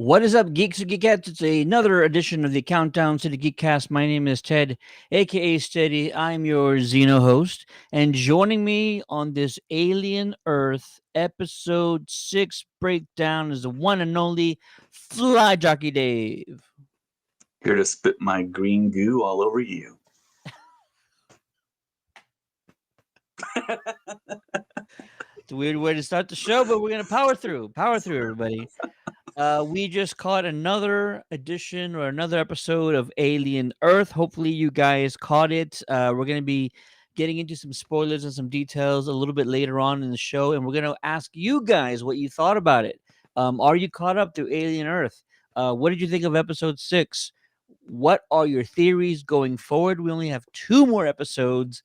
What is up, geeks and geekettes? It's another edition of the Countdown City Geekcast. My name is Ted, aka Steady. I'm your Xeno host, and joining me on this Alien Earth episode 6 breakdown is the one and only Fly Jockey Dave. Here to spit my green goo all over you. It's a weird way to start the show, but we're gonna power through. Power through, everybody. We just caught another edition or another episode of Alien Earth. Hopefully, you guys caught it. We're going to be getting into some spoilers and some details a little bit later on in the show, and we're going to ask you guys what you thought about it. Are you caught up to Alien Earth? What did you think of episode 6? What are your theories going forward? We only have 2 more episodes,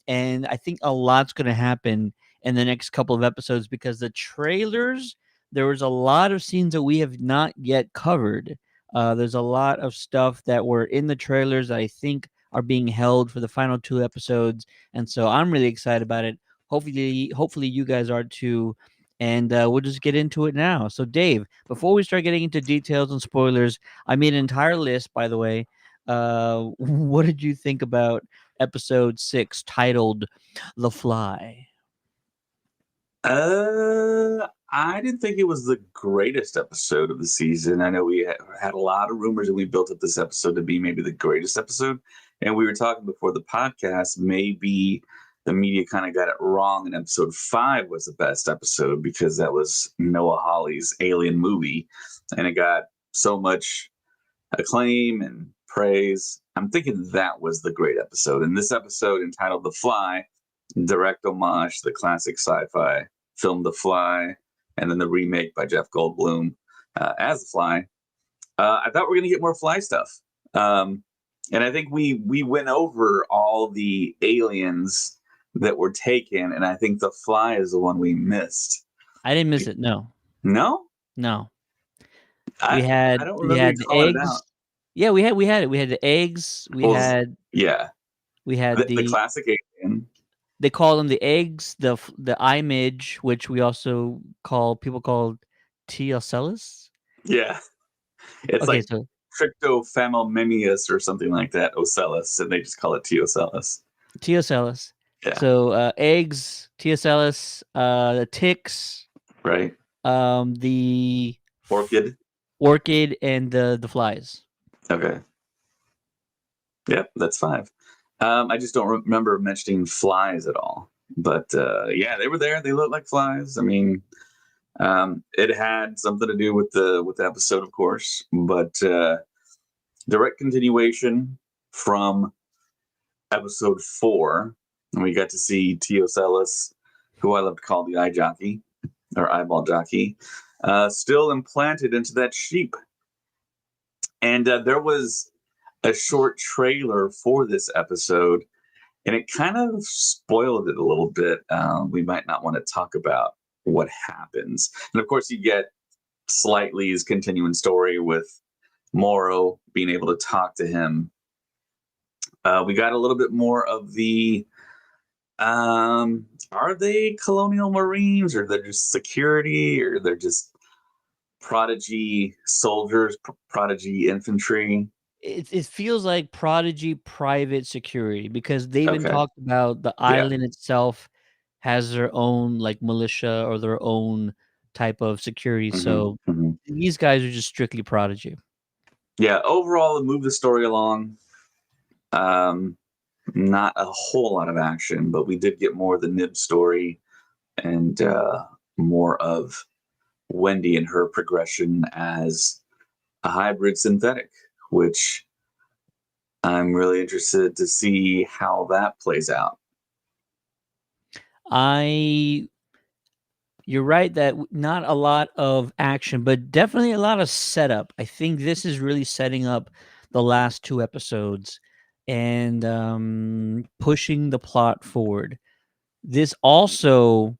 and I think a lot's going to happen in the next couple of episodes because the trailers, there was a lot of scenes that we have not yet covered. There's a lot of stuff that were in the trailers that I think are being held for the final 2 episodes, and so I'm really excited about it. Hopefully you guys are too, and we'll just get into it now. So, Dave, before we start getting into details and spoilers, I made an entire list, by the way. What did you think about episode 6, titled "The Fly"? I didn't think it was the greatest episode of the season. I know we had a lot of rumors and we built up this episode to be maybe the greatest episode. And we were talking before the podcast, maybe the media kind of got it wrong and episode 5 was the best episode because that was Noah Hawley's Alien movie. And it got so much acclaim and praise. I'm thinking that was the great episode. And this episode, entitled The Fly, direct homage to the classic sci-fi film The Fly, and then the remake by Jeff Goldblum as The Fly. I thought we were going to get more Fly stuff. And I think we went over all the aliens that were taken, and I think The Fly is the one we missed. I didn't miss it, no. No? No. I don't remember the calling eggs. it out. Yeah, we had it. We had the eggs. We had the classic alien. They call them the eggs, the image, which people call Teocellus. Yeah, it's okay, like so Trichophamomemius or something like that, Ocellus, and they just call it Teocellus. Teocellus. Yeah. So eggs, Teocellus, the ticks, right? The orchid, and the flies. Okay. Yep, that's 5. I just don't remember mentioning flies at all. But yeah, they were there. They looked like flies. I mean, it had something to do with the episode, of course. But direct continuation from episode 4, and we got to see Teocellus, who I love to call the eye jockey or eyeball jockey, still implanted into that sheep. And there was a short trailer for this episode, and it kind of spoiled it a little bit. We might not want to talk about what happens. And of course, you get Slightly's continuing story with Morrow being able to talk to him. We got a little bit more of the, are they colonial marines, or they're just security, or they're just prodigy soldiers, prodigy infantry? It feels like Prodigy private security, because they even talked about the island itself has their own like militia or their own type of security. So these guys are just strictly Prodigy. Yeah, overall, it moved the story along. Not a whole lot of action, but we did get more of the Nib story and more of Wendy and her progression as a hybrid synthetic, which I'm really interested to see how that plays out. You're right that not a lot of action, but definitely a lot of setup. I think this is really setting up the last 2 episodes and pushing the plot forward. This also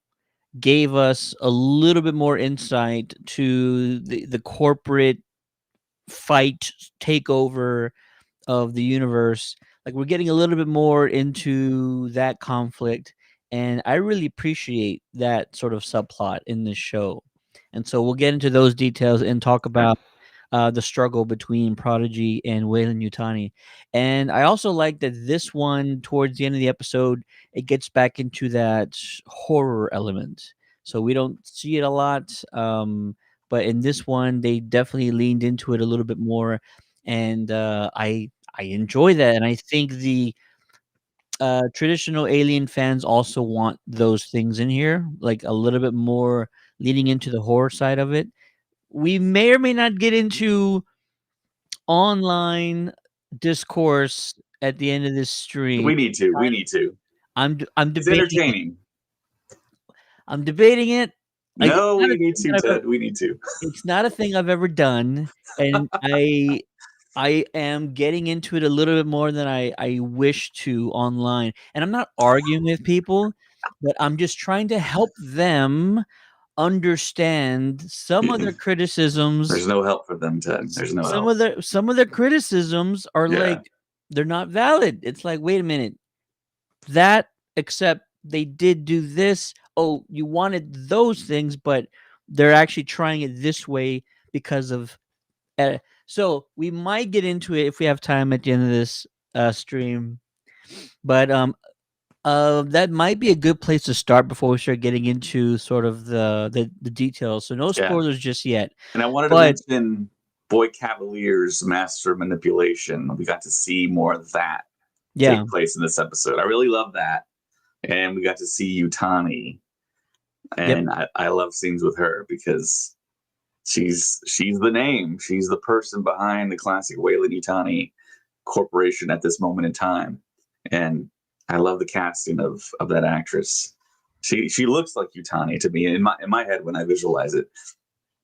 gave us a little bit more insight to the corporate fight takeover of the universe. Like, we're getting a little bit more into that conflict, and I really appreciate that sort of subplot in this show. And so we'll get into those details and talk about the struggle between Prodigy and Wayland Yutani. And I also like that this one, towards the end of the episode, it gets back into that horror element. So we don't see it a lot, but in this one, they definitely leaned into it a little bit more, and I enjoy that. And I think the traditional Alien fans also want those things in here, like a little bit more leading into the horror side of it. We may or may not get into online discourse at the end of this stream. We need to. We need to. I'm It's debating it. entertaining. I'm debating it. Like, No, we need to, Ted. We need to. it's not a thing I've ever done, and I am getting into it a little bit more than I wish to online. And I'm not arguing with people, but I'm just trying to help them understand some of their criticisms. There's no help for them, Ted. There's no some help. of their criticisms are Yeah. like they're not valid. It's like, wait a minute, that except they did do this. Oh, you wanted those things, but they're actually trying it this way because of. So we might get into it if we have time at the end of this stream, but that might be a good place to start before we start getting into sort of the details. So no Yeah. spoilers just yet. And I wanted But- to mention Boy Cavalier's master manipulation. We got to see more of that take place in this episode. I really love that. And we got to see Yutani. And I love scenes with her because she's the name. She's the person behind the classic Wayland Yutani Corporation at this moment in time. And I love the casting of that actress. She looks like Yutani to me in my head when I visualize it.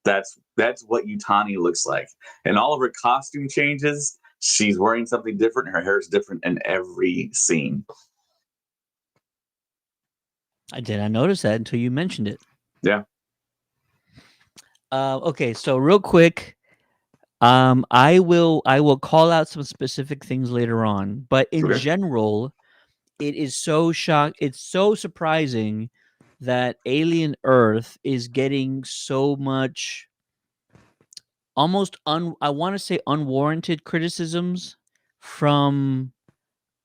That's what Yutani looks like. And all of her costume changes, she's wearing something different. Her hair is different in every scene. I did not notice that until you mentioned it. Yeah. Okay, so real quick, I will call out some specific things later on, but in general, it is it's so surprising that Alien Earth is getting so much almost I want to say unwarranted criticisms from,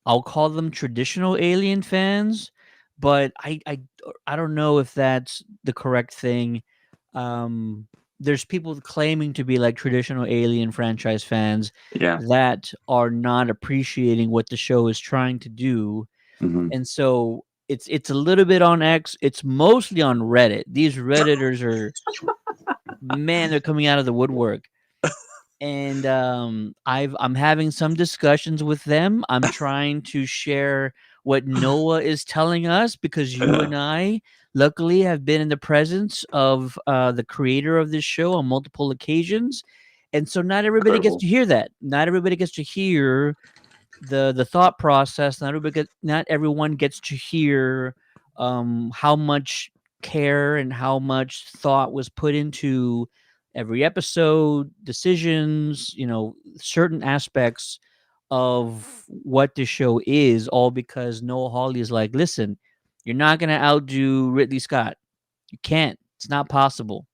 I'll call them traditional Alien fans, but I don't know if that's the correct thing. There's people claiming to be like traditional Alien franchise fans that are not appreciating what the show is trying to do. Mm-hmm. And so it's a little bit on X. It's mostly on Reddit. These Redditors are, man, they're coming out of the woodwork. And I'm having some discussions with them. I'm trying to share what Noah is telling us, because you and I luckily have been in the presence of the creator of this show on multiple occasions. And so not everybody gets to hear that. Not everybody gets to hear the thought process. Not everyone gets to hear how much care and how much thought was put into every episode, decisions, certain aspects of what the show is, all because Noah Hawley is like, listen, you're not going to outdo Ridley Scott. You can't. It's not possible.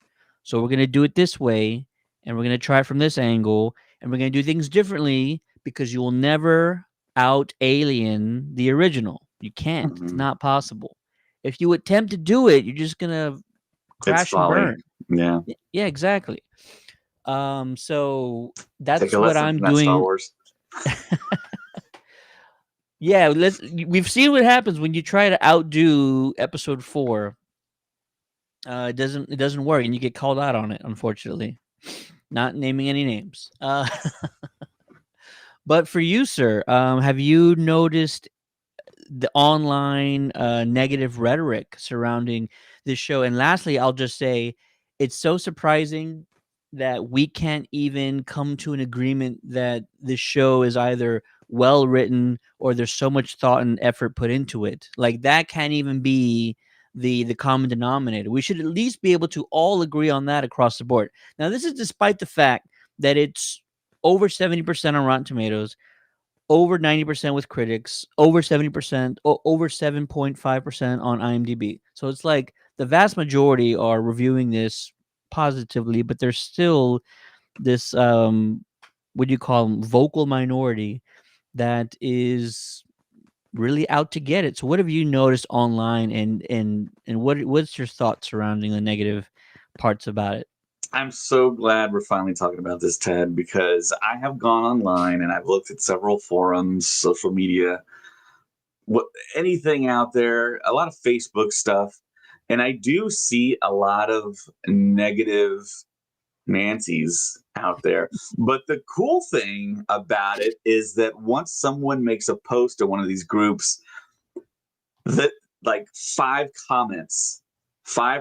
So we're going to do it this way, and we're going to try it from this angle, and we're going to do things differently, because you will never out Alien the original. You can't. Mm-hmm. It's not possible. If you attempt to do it, you're just going to crash and burn. Yeah, exactly. So that's what I'm doing. Star Wars. Yeah, we've seen what happens when you try to outdo episode 4. It doesn't work, and you get called out on it, unfortunately. Not naming any names. But for you, sir, have you noticed the online negative rhetoric surrounding this show? And lastly, I'll just say it's so surprising that we can't even come to an agreement that this show is either well written or there's so much thought and effort put into it. Like, that can't even be the common denominator. We should at least be able to all agree on that across the board. Now, this is despite the fact that it's over 70% on Rotten Tomatoes, over 90% with critics, over 70%, over 7.5% on IMDb. So it's like the vast majority are reviewing this positively, but there's still this what do you call 'em, vocal minority that is really out to get it. So what have you noticed online, and what's your thoughts surrounding the negative parts about it? I'm so glad we're finally talking about this, Ted, because I have gone online and I've looked at several forums, social media, what anything out there, a lot of Facebook stuff, and I do see a lot of negative Nancy's out there. But the cool thing about it is that once someone makes a post in one of these groups, that like five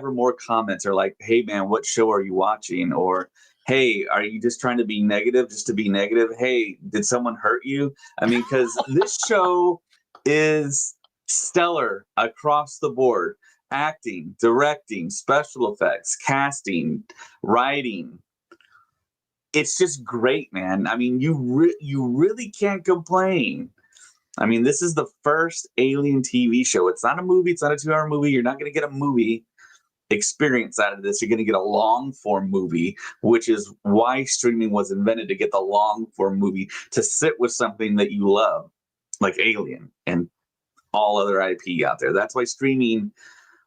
or more comments are like, "Hey man, what show are you watching?" Or, "Hey, are you just trying to be negative just to be negative? Hey, did someone hurt you?" I mean, because this show is stellar across the board: acting, directing, special effects, casting, writing. It's just great, man. I mean, you really can't complain. I mean, this is the first Alien TV show. It's not a movie. It's not a 2-hour movie. You're not going to get a movie experience out of this. You're going to get a long form movie, which is why streaming was invented, to get the long form movie, to sit with something that you love, like Alien and all other IP out there. That's why streaming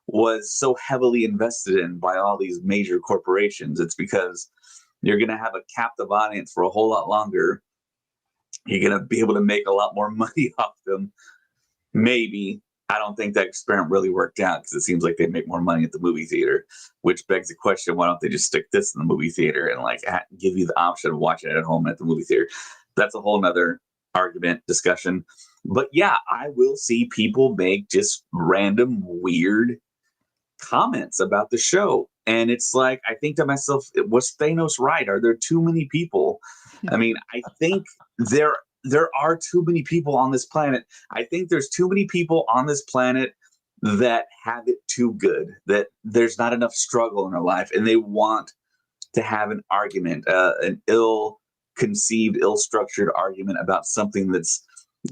was so heavily invested in by all these major corporations. It's because you're going to have a captive audience for a whole lot longer. You're going to be able to make a lot more money off them. Maybe. I don't think that experiment really worked out, because it seems like they make more money at the movie theater, which begs the question, why don't they just stick this in the movie theater and like give you the option of watching it at home at the movie theater? That's a whole nother argument, discussion. But yeah, I will see people make just random weird comments about the show. And it's like, I think to myself, was Thanos right? Are there too many people? I mean, I think there are too many people on this planet. I think there's too many people on this planet that have it too good, that there's not enough struggle in their life, and they want to have an argument, an ill-conceived, ill-structured argument about something that's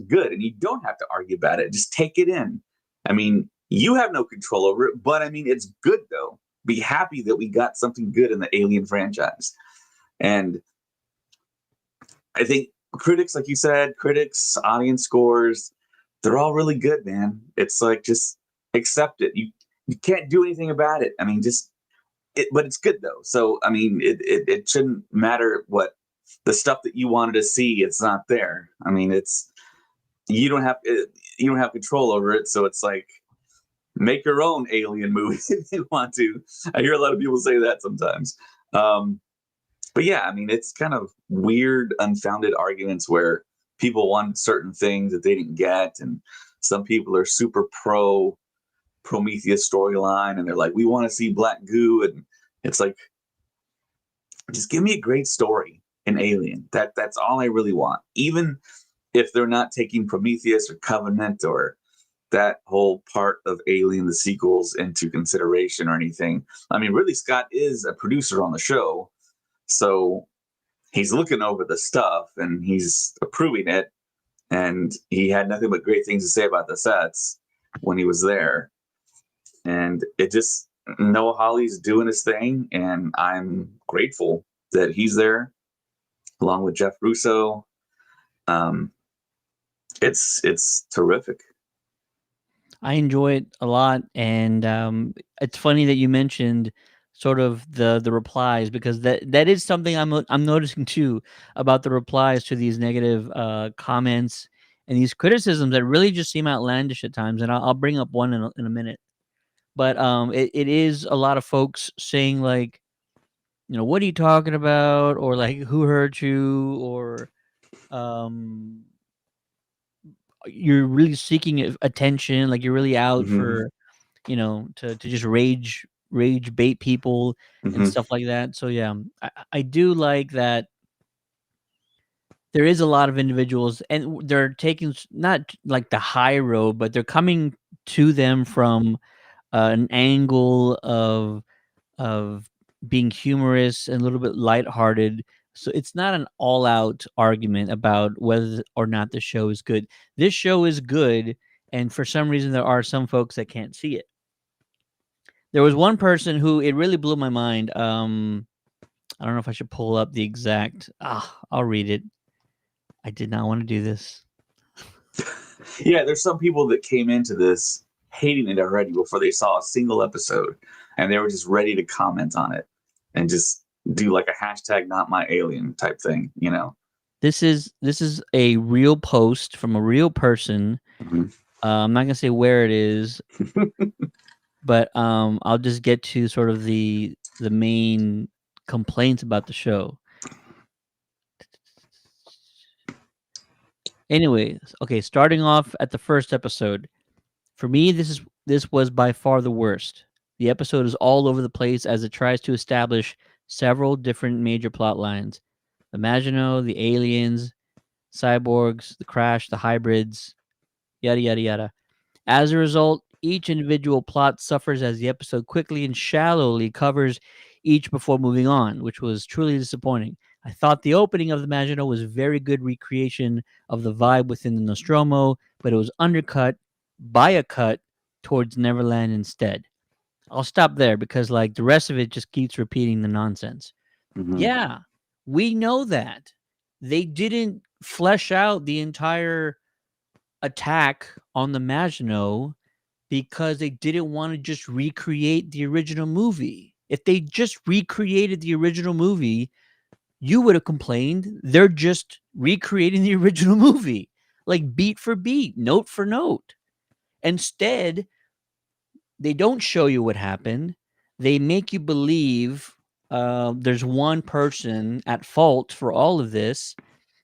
good. And you don't have to argue about it. Just take it in. I mean, you have no control over it, but I mean, it's good though. Be happy that we got something good in the Alien franchise. And I think critics, like you said, critics, audience scores, they're all really good, man. It's like, just accept it. You can't do anything about it. I mean, just it, but it's good though. So I mean, it shouldn't matter what the stuff that you wanted to see. It's not there. I mean, it's you don't have you don't have control over it. So it's like, make your own alien movie if you want to. I hear a lot of people say that sometimes. But yeah, I mean, it's kind of weird, unfounded arguments where people want certain things that they didn't get, and some people are super pro Prometheus storyline, and they're like, we want to see black goo, and it's like, just give me a great story in Alien. That's all I really want. Even if they're not taking Prometheus or Covenant or that whole part of Alien, the sequels, into consideration or anything. I mean, Ridley Scott is a producer on the show, so he's looking over the stuff and he's approving it. And he had nothing but great things to say about the sets when he was there. And it just, Noah Hawley's doing his thing, and I'm grateful that he's there along with Jeff Russo. It's terrific. I enjoy it a lot, and it's funny that you mentioned sort of the replies, because that is something I'm noticing too, about the replies to these negative comments and these criticisms that really just seem outlandish at times. And I'll bring up one in a minute, but it is a lot of folks saying like, what are you talking about, or like, who hurt you, or um you're really seeking attention, like you're really out Mm-hmm. for, to just rage bait people and Mm-hmm. stuff like that. So yeah, I do like that there is a lot of individuals, and they're taking not like the high road, but they're coming to them from an angle of being humorous and a little bit lighthearted. So it's not an all-out argument about whether or not the show is good. This show is good, and for some reason there are some folks that can't see it. There was one person who it really blew my mind. I don't know if I should pull up the exact. I'll read it. I did not want to do this. Yeah, there's some people that came into this hating it already before they saw a single episode, and they were just ready to comment on it and just do like a hashtag not my alien type thing, you know? This is a real post from a real person. Mhm. I'm not gonna say where it is, but I'll just get to sort of the main complaints about the show. Anyways, okay, starting off at the first episode. For me, this was by far the worst. The episode is all over the place as it tries to establish several different major plot lines. The Maginot, the aliens, cyborgs, the crash, the hybrids, yada yada yada. As a result, each individual plot suffers as the episode quickly and shallowly covers each before moving on, which was truly disappointing. I thought the opening of the Maginot was a very good recreation of the vibe within the Nostromo, but it was undercut by a cut towards Neverland instead. I'll stop there because like the rest of it just keeps repeating the nonsense. Mhm. Yeah, we know that. They didn't flesh out the entire attack on the Maginot because they didn't want to just recreate the original movie. If they just recreated the original movie, you would have complained. They're just recreating the original movie, like beat for beat, note for note. Instead, they don't show you what happened. They make you believe there's one person at fault for all of this.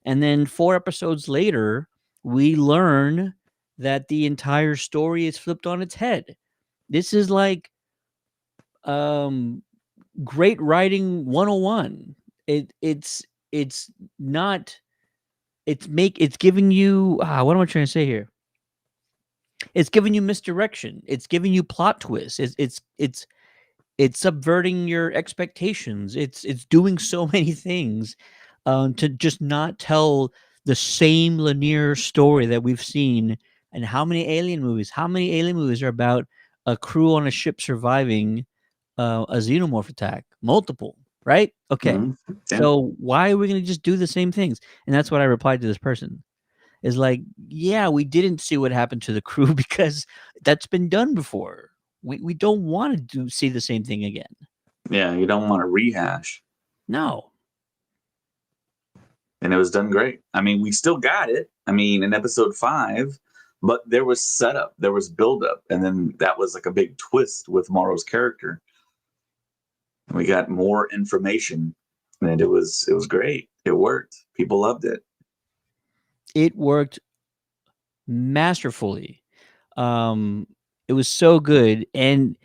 And then 4 episodes later, we learn that the entire story is flipped on its head. This is like um great writing 101. It's not it's giving you what am I trying to say here? It's giving you misdirection. It's giving you plot twists. It's subverting your expectations. It's doing so many things to just not tell the same linear story that we've seen. And how many alien movies? How many alien movies are about a crew on a ship surviving a xenomorph attack? Multiple, right? Okay. Mhm. Yeah. So why are we going to just do the same things? And that's what I replied to this person. Is like, yeah, we didn't see what happened to the crew because that's been done before. We don't want to see the same thing again. Yeah, you don't want to rehash. No. And it was done great. I mean, we still got it. I mean, in episode 5, but there was setup, there was buildup, and then that was like a big twist with Morrow's character. We got more information, and it was great. It worked. People loved it. It worked masterfully. It was so good, and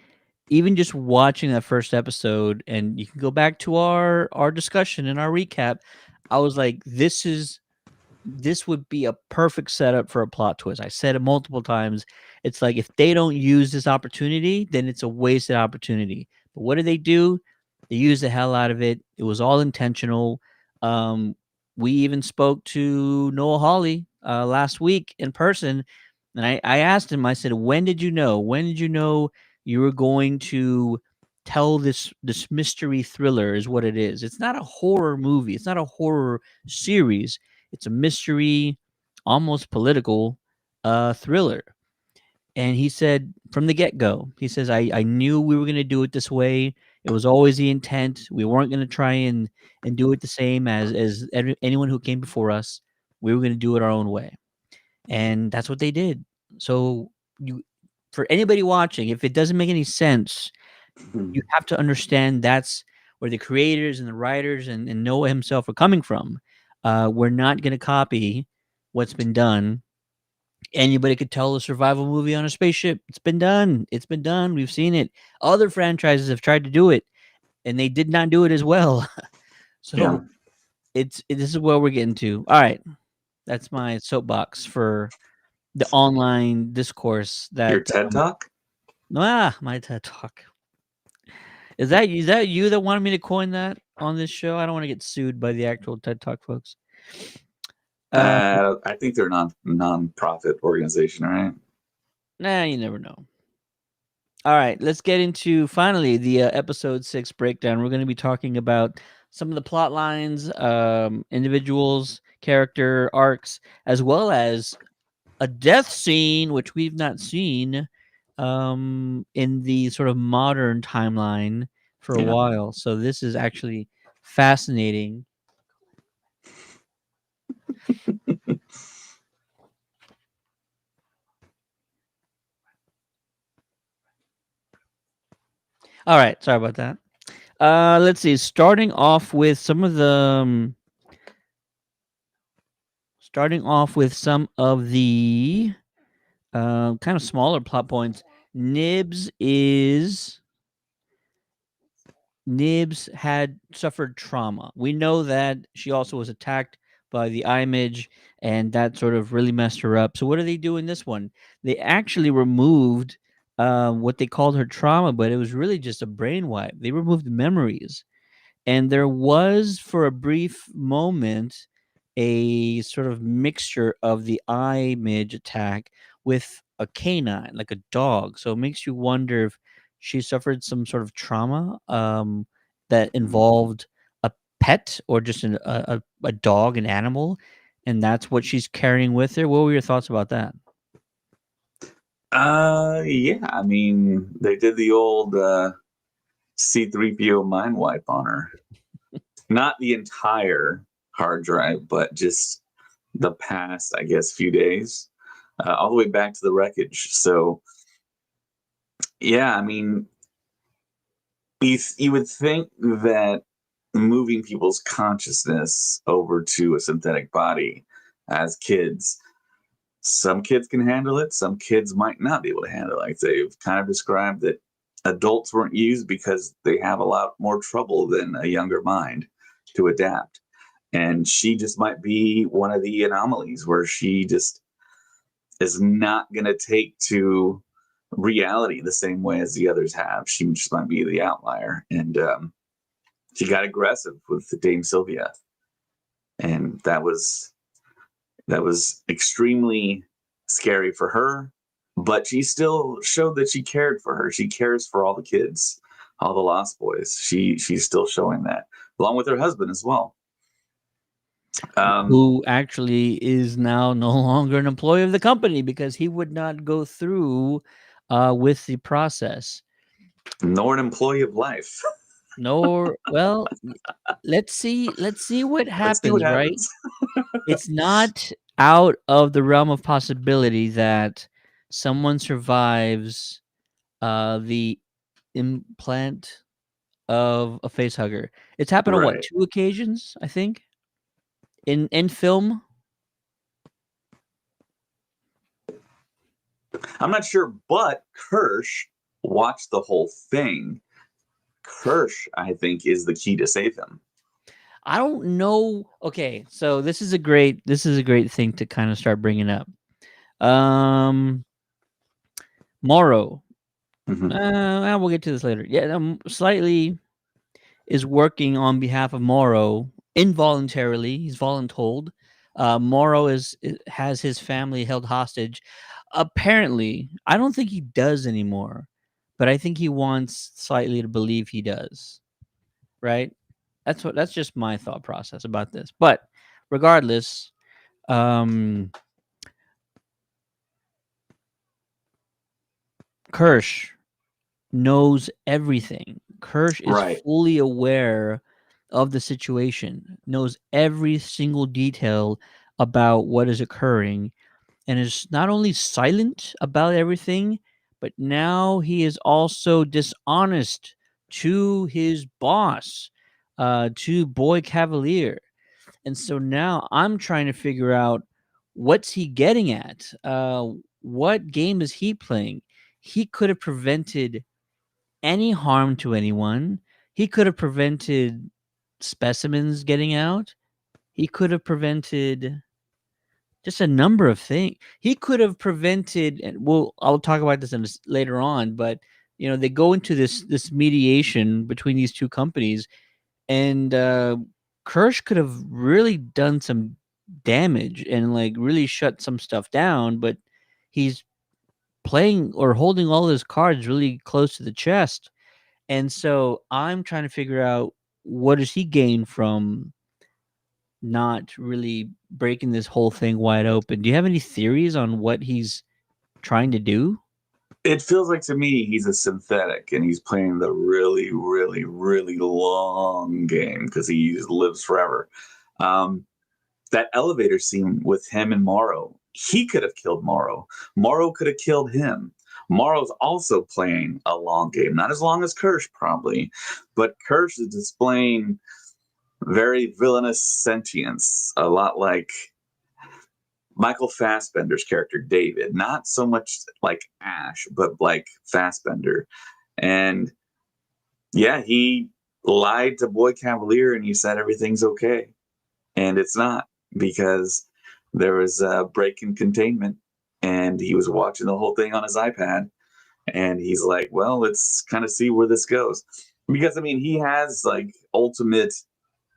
even just watching that first episode, and you can go back to our discussion and our recap. I was like, this would be a perfect setup for a plot twist. I said it multiple times. It's like if they don't use this opportunity, then it's a wasted opportunity. But what do? They use the hell out of it. It was all intentional. Um, we even spoke to Noah Hawley last week in person, and I asked him. I said, "When did you know? When did you know you were going to tell this mystery thriller? Is what it is. It's not a horror movie. It's not a horror series. It's a mystery, almost political thriller." And he said from the get go, he says, I knew we were going to do it this way. It was always the intent. We weren't going to try and do it the same as anyone who came before us. We were going to do it our own way. And that's what they did. So you, for anybody watching, if it doesn't make any sense, you have to understand that's where the creators and the writers and Noah himself are coming from. We're not going to copy what's been done. Anybody could tell a survival movie on a spaceship. It's been done. It's been done. We've seen it. Other franchises have tried to do it, and they did not do it as well. Yeah. So this is where we're getting to. All right, that's my soapbox for the online discourse Your that TED Talk? my TED talk. Is that you that wanted me to coin that on this show? I don't want to get sued by the actual TED Talk folks. Uh, I think they're non-profit organization, right? nah, you never know. All right, let's get into finally the episode 6 breakdown. We're going to be talking about some of the plot lines, individuals, character arcs, as well as a death scene, which we've not seen in the sort of modern timeline for a Yeah. while. So this is actually fascinating. All right, sorry about that. Let's see. Starting off with some of the kind of smaller plot points. Nibs is Nibs had suffered trauma. We know that she also was attacked by the image, and that sort of really messed her up. So what do they do in this one? They actually removed what they called her trauma, but it was really just a brain wipe. They removed the memories. And there was, for a brief moment, a sort of mixture of the eye midge attack with a canine, like a dog. So it makes you wonder if she suffered some sort of trauma that involved a pet or just a dog, an animal, and that's what she's carrying with her. What were your thoughts about that? Yeah. I mean, they did the old C3PO mind wipe on her. Not the entire hard drive, but just the past, I guess, few days, all the way back to the wreckage. So, yeah, I mean, you would think that moving people's consciousness over to a synthetic body as kids, some kids can handle it, some kids might not be able to handle it. Like they've kind of described that adults weren't used because they have a lot more trouble than a younger mind to adapt. And she just might be one of the anomalies where she just is not going to take to reality the same way as the others have. She just might be the outlier. And she got aggressive with Dame Sylvia. And that was extremely scary for her, but she still showed that she cared for her. She cares for all the kids, all the Lost Boys. She's still showing that, along with her husband as well. Who actually is now no longer an employee of the company because he would not go through with the process. Nor an employee of life. Nor, well, let's see what Let's see what happens, right? happens. It's not out of the realm of possibility that someone survives the implant of a face hugger. It's happened on what, Right. 2 occasions, I think, in film? I'm not sure, but Kirsch watched the whole thing. Kirsch, I think, is the key to save him. I don't know. Okay, so this is a great thing to kind of start bringing up. Um, Morrow. Mhm. We'll get to this later. Yeah, slightly is working on behalf of Morrow involuntarily. He's voluntold. Morrow has his family held hostage. Apparently, I don't think he does anymore, but I think he wants slightly to believe he does. Right? That's just my thought process about this. But regardless, um, Kirsch knows everything. Kirsch is Right. fully aware of the situation, knows every single detail about what is occurring, and is not only silent about everything, but now he is also dishonest to his boss, to Boy Cavalier. And so now I'm trying to figure out what's he getting at? What game is he playing? He could have prevented any harm to anyone. He could have prevented specimens getting out. He could have prevented just a number of things. He could have prevented, and I'll talk about this later on, but they go into this mediation between these two companies, and Kirsch could have really done some damage and like really shut some stuff down, but he's playing or holding all his cards really close to the chest. And so I'm trying to figure out what does he gain from not really breaking this whole thing wide open? Do you have any theories on what he's trying to do? It feels like to me he's a synthetic and he's playing the really, really, really long game because he lives forever. Um, that elevator scene with him and Morrow, he could have killed Morrow. Morrow could have killed him. Morrow's also playing a long game, not as long as Kirsch probably, but Kirsch is displaying very villainous sentience, a lot like Michael Fassbender's character David, not so much like Ash, but like Fassbender. And yeah, he lied to Boy Cavalier and he said everything's okay. And it's not, because there was a break in containment and he was watching the whole thing on his iPad. And he's like, well, let's kind of see where this goes. Because, I mean, he has like ultimate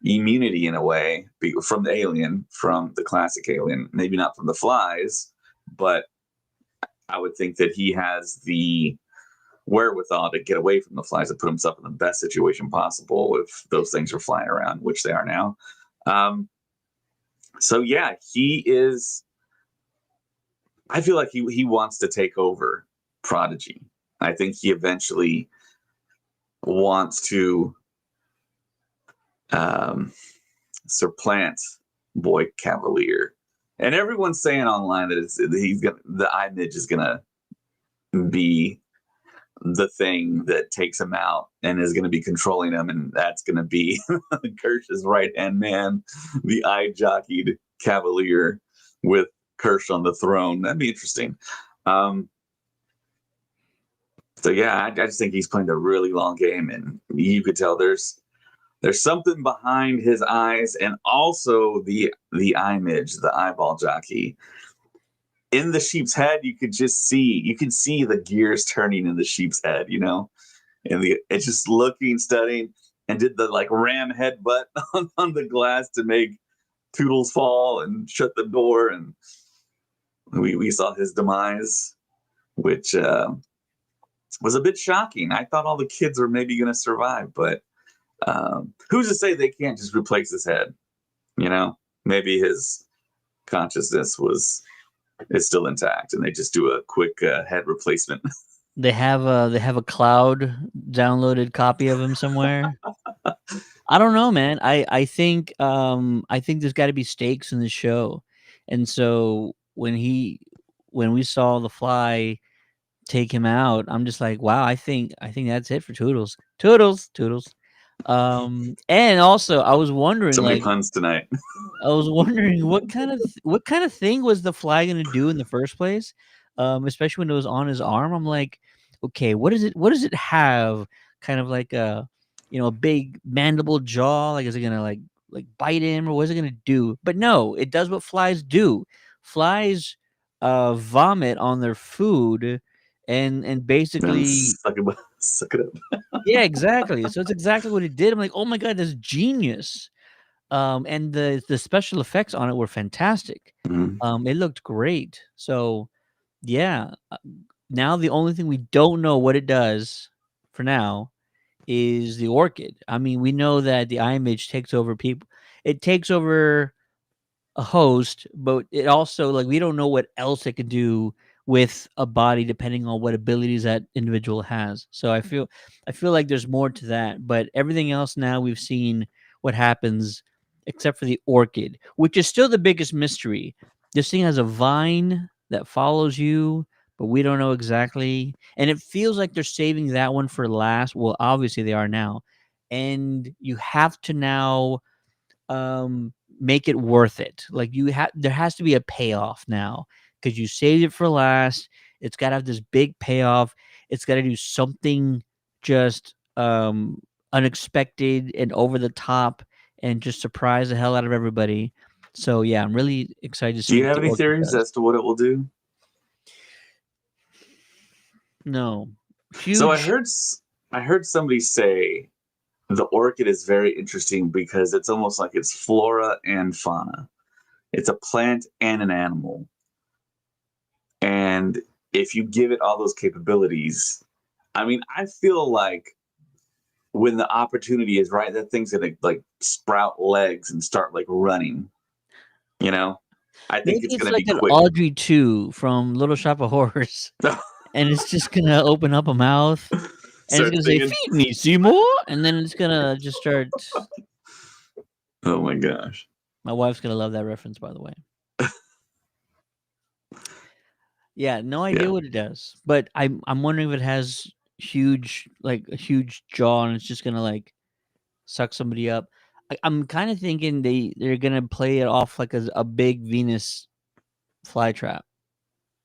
immunity in a way from the alien, from the classic alien, maybe not from the flies, but I would think that he has the wherewithal to get away from the flies and put himself in the best situation possible if those things are flying around, which they are now. So yeah, he is. I feel like he wants to take over Prodigy. I think he eventually wants to supplant Boy Cavalier, and everyone's saying online that he's gonna, the image is gonna be the thing that takes him out and is going to be controlling him, and that's going to be Kirsch's right hand man, the eye jockeyed Cavalier with Kirsch on the throne. That'd be interesting. So yeah, I just think he's playing a really long game, and you could tell there's something behind his eyes, and also the image, the eyeball jockey. In the sheep's head, you can see the gears turning in the sheep's head, and it's just looking stunning. And did the like ram headbutt on the glass to make Toodles fall and shut the door, and we saw his demise, which was a bit shocking. I thought all the kids were maybe going to survive, but who's to say they can't just replace his head? Maybe his consciousness is still intact, and they just do a quick head replacement. They have a cloud downloaded copy of him somewhere. I don't know, man. I think there's got to be stakes in the show, and so when we saw the Fly take him out, I'm just like, wow. I think that's it for Toodles. Toodles, Toodles. And also I was wondering, So many like, puns tonight. I was wondering what kind of thing was the Fly going to do in the first place, especially when it was on his arm. I'm like, okay, what is it? What does it have? Kind of like a big mandible jaw. Like, is it gonna like bite him, or what is it gonna do? But no, it does what flies do. Flies vomit on their food, and Then basically, suck it up. yeah, exactly. So it's exactly what it did. I'm like, oh my god, that's genius. And the special effects on it were fantastic. Mhm. It looked great. So yeah, now the only thing we don't know what it does for now is the orchid. I mean, we know that the image takes over people. It takes over a host, but it also, like, we don't know what else it could do with a body depending on what abilities that individual has. So I feel like there's more to that, but everything else now we've seen what happens except for the orchid, which is still the biggest mystery. This thing has a vine that follows you, but we don't know exactly. And it feels like they're saving that one for last. Well, obviously they are now. And you have to now make it worth it. Like, there has to be a payoff now, because you saved it for last. It's got to have this big payoff. It's got to do something just unexpected and over the top, and just surprise the hell out of everybody. So yeah, I'm really excited to Do see you what have the any orchid theories does. as to what it will do? No. So Huge. I heard somebody say the orchid is very interesting because it's almost like it's flora and fauna. It's a plant and an animal. And if you give it all those capabilities, I mean, I feel like when the opportunity is right, that thing's gonna like sprout legs and start like running. You know, I think Maybe it's it's gonna be like an quick. Audrey 2 from Little Shop of Horrors, and it's just gonna open up a mouth, and it's Start gonna say, singing. "Feed me, Seymour," and then it's gonna just start. Oh my gosh. My wife's gonna love that reference, by the way. Yeah, no idea Yeah. what it does, but I'm wondering if it has like a huge jaw, and it's just gonna like suck somebody up. I'm kind of thinking they're gonna play it off like a big Venus flytrap.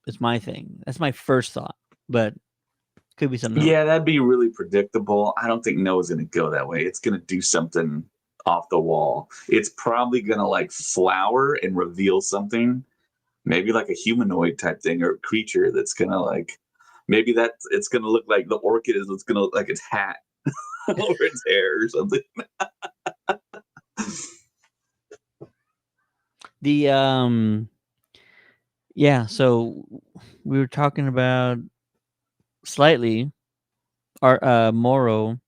It's my thing. That's my first thought, but could be something else. Yeah, that'd be really predictable. I don't think Noah's gonna go that way. It's gonna do something off the wall. It's probably gonna like flower and reveal something, maybe like a humanoid type thing or a creature that's gonna like maybe that it's gonna look like the orchid is it's gonna look like its hat or its hair or something. The yeah, so we were talking about slightly our Moro.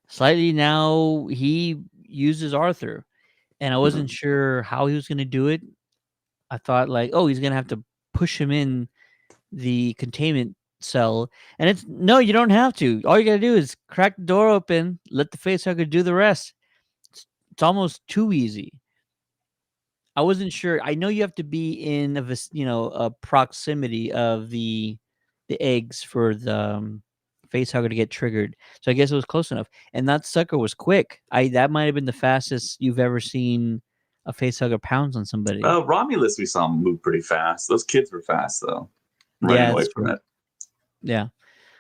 Slightly now he uses Arthur, and I wasn't Mhm. sure how he was going to do it. I thought like, oh, he's going to have to push him in the containment cell, and it's no, you don't have to. All you got to do is crack the door open, let the facehugger do the rest. It's almost too easy. I wasn't sure. I know you have to be in a proximity of the eggs for the face hugger to get triggered. So I guess it was close enough. And that sucker was quick. I That might have been the fastest you've ever seen a face hugger pounce on somebody. Romulus, we saw him move pretty fast. Those kids were fast though, running Yeah, away that's from true. it. Yeah.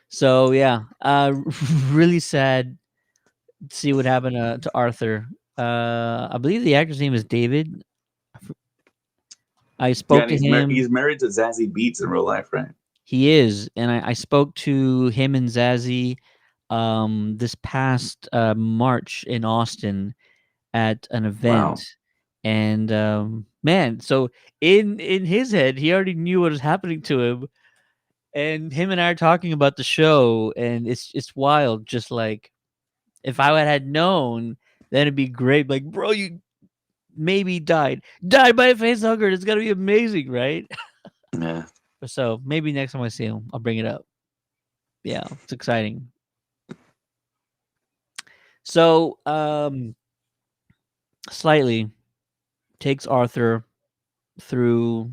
So yeah, really sad to see what happened to Arthur. I believe the actor's name is David. I Yeah, spoke and to him. he's married to Zazie Beats in real life, right? He is, and I spoke to him and Zazie this past March in Austin at an event, Wow. and man, so in his head, he already knew what was happening to him, and him and I are talking about the show, and it's wild. Just like if I had known, then it'd be great. Like, bro, you maybe died by a face hugger. It's gotta be amazing, right? Yeah. So maybe next time I see him, I'll bring it up. Yeah, it's exciting. So, slightly takes Arthur through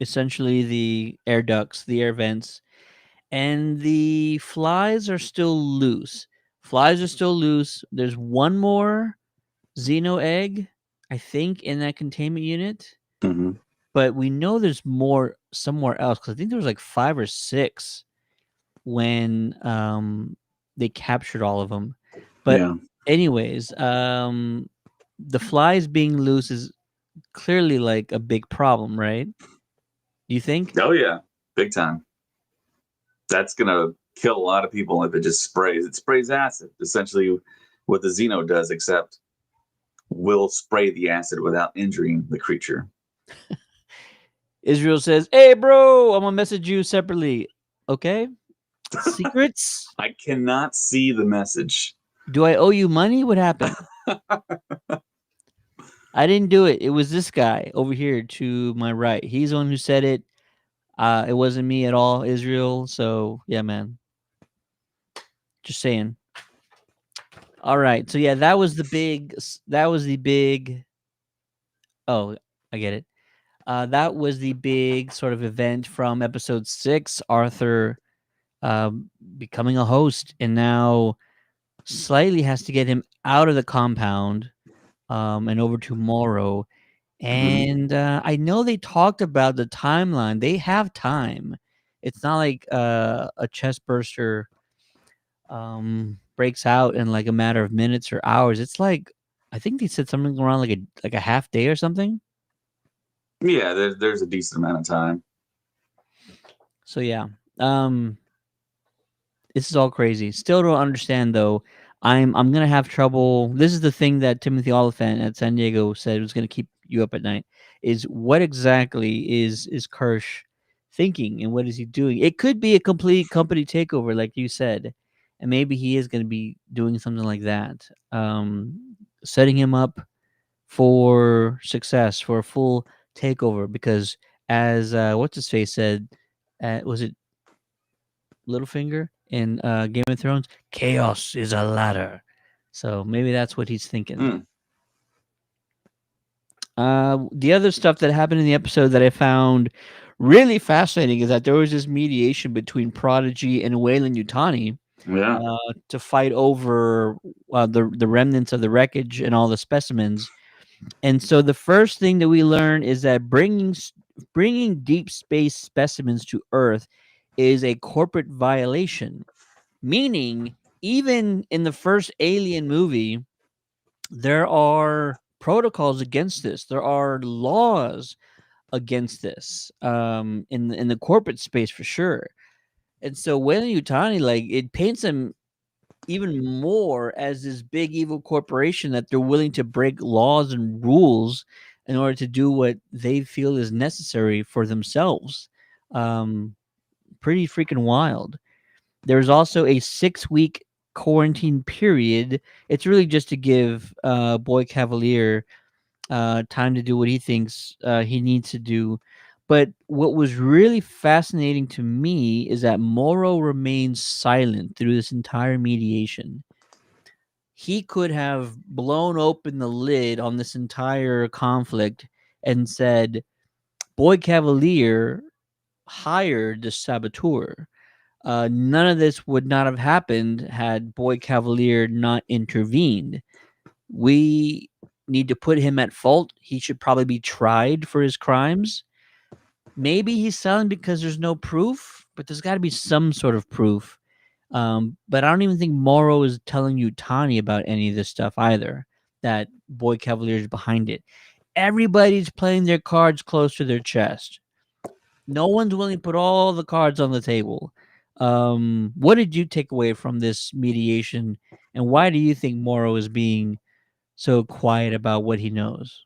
essentially the air ducts, the air vents, and the flies are still loose. Flies are still loose. There's one more Xeno egg, I think, in that containment unit, Hmm. but we know there's more somewhere else because I think there was like 5 or 6 when they captured all of them. But Yeah. anyways, the flies being loose is clearly like a big problem, right? Do you think? Oh yeah, big time. That's gonna kill a lot of people if it just sprays. It sprays acid, essentially what the Xeno does, except will spray the acid without injuring the creature. Israel says, "Hey, bro, I'm gonna message you separately." Okay. Secrets? I cannot see the message. Do I owe you money? What happened? I didn't do it. It was this guy over here to my right. He's the one who said it. It wasn't me at all, Israel. So yeah, man. Just saying. All right. So yeah, that was the big. Oh, I get it. That was the big sort of event from episode 6. Arthur becoming a host, and now slightly has to get him out of the compound and over to Morrow. Mhm. And I know they talked about the timeline. They have time. It's not like a chest burster breaks out in like a matter of minutes or hours. It's like I think they said something around like a half day or something. Yeah, there's a decent amount of time. So yeah, um, this is all crazy. Still don't understand though. I'm gonna have trouble. This is the thing that Timothy Oliphant at San Diego said was gonna keep you up at night. Is what exactly is Kirsch thinking and what is he doing? It could be a complete company takeover, like you said, and maybe he is going to be doing something like that, setting him up for success, for a full takeover. Because as what's his face said, was it Littlefinger in Game of Thrones? Chaos is a ladder. So maybe that's what he's thinking. Mm. The other stuff that happened in the episode that I found really fascinating is that there was this mediation between Prodigy and Wayland Yutani Yeah. to fight over the remnants of the wreckage and all the specimens. And so the first thing that we learn is that bringing deep space specimens to Earth is a corporate violation, meaning even in the first Alien movie, there are protocols against this. There are laws against this in the corporate space for sure. And so Weyland Yutani, like, it paints him even more as this big evil corporation that they're willing to break laws and rules in order to do what they feel is necessary for themselves. Pretty freaking wild. There's also a 6-week quarantine period. It's really just to give Boy Cavalier time to do what he thinks he needs to do. But what was really fascinating to me is that Morrow remains silent through this entire mediation. He could have blown open the lid on this entire conflict and said, Boy Cavalier hired the saboteur. None of this would not have happened had Boy Cavalier not intervened. We need to put him at fault. He should probably be tried for his crimes. Maybe he's selling because there's no proof, but there's got to be some sort of proof. But I don't even think Morrow is telling Yutani about any of this stuff either, that Boy Cavalier is behind it. Everybody's playing their cards close to their chest. No one's willing to put all the cards on the table. What did you take away from this mediation, and why do you think Morrow is being so quiet about what he knows?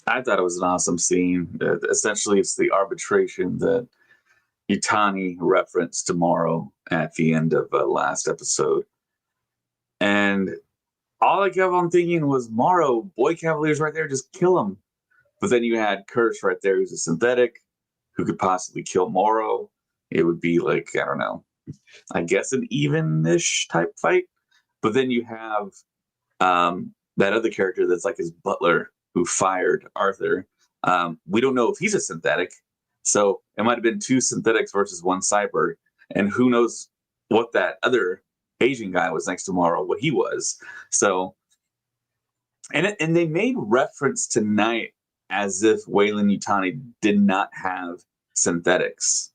I thought it was an awesome scene. Essentially, it's the arbitration that Yutani referenced tomorrow at the end of last episode. And all I kept on thinking was, Morrow, Boy Cavalier's right there, just kill him. But then you had Kurtz right there, who's a synthetic, who could possibly kill Morrow. It would be like, I don't know, I guess an even-ish type fight. But then you have that other character that's like his butler who fired Arthur. We don't know if he's a synthetic. So it might have been 2 synthetics versus 1 cyber. And who knows what that other Asian guy was next to Morrow, what he was. So, and they made reference tonight as if Weyland Yutani did not have synthetics.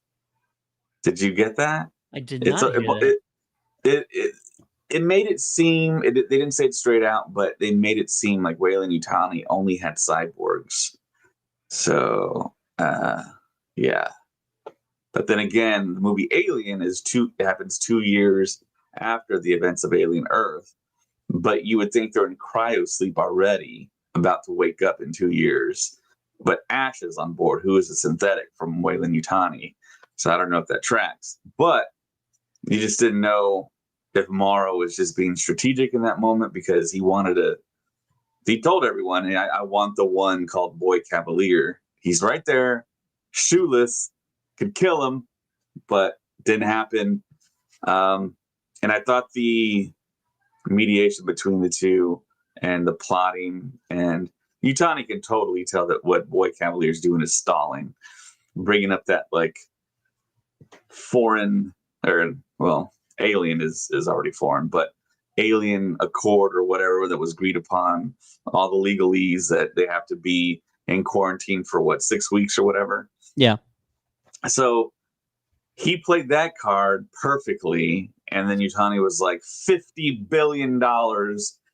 Did you get that? I did not hear that. It made it seem, they didn't say it straight out, but they made it seem like Weyland Yutani only had cyborgs. So, yeah. But then again, the movie Alien happens 2 years after the events of Alien Earth. But you would think they're in cryosleep already, about to wake up in 2 years. But Ash is on board, who is a synthetic from Weyland Yutani. So I don't know if that tracks. But you just didn't know if Morrow was just being strategic in that moment because he wanted to. He told everyone, hey, I want the one called Boy Cavalier. He's right there, shoeless, could kill him, but didn't happen. And I thought the mediation between the two and the plotting, and Yutani can totally tell that what Boy Cavalier's doing is stalling, bringing up that like foreign, or well, alien is already foreign, but alien accord or whatever that was agreed upon, all the legalese that they have to be in quarantine for 6 weeks or whatever. Yeah. So he played that card perfectly. And then Yutani was like, $50 billion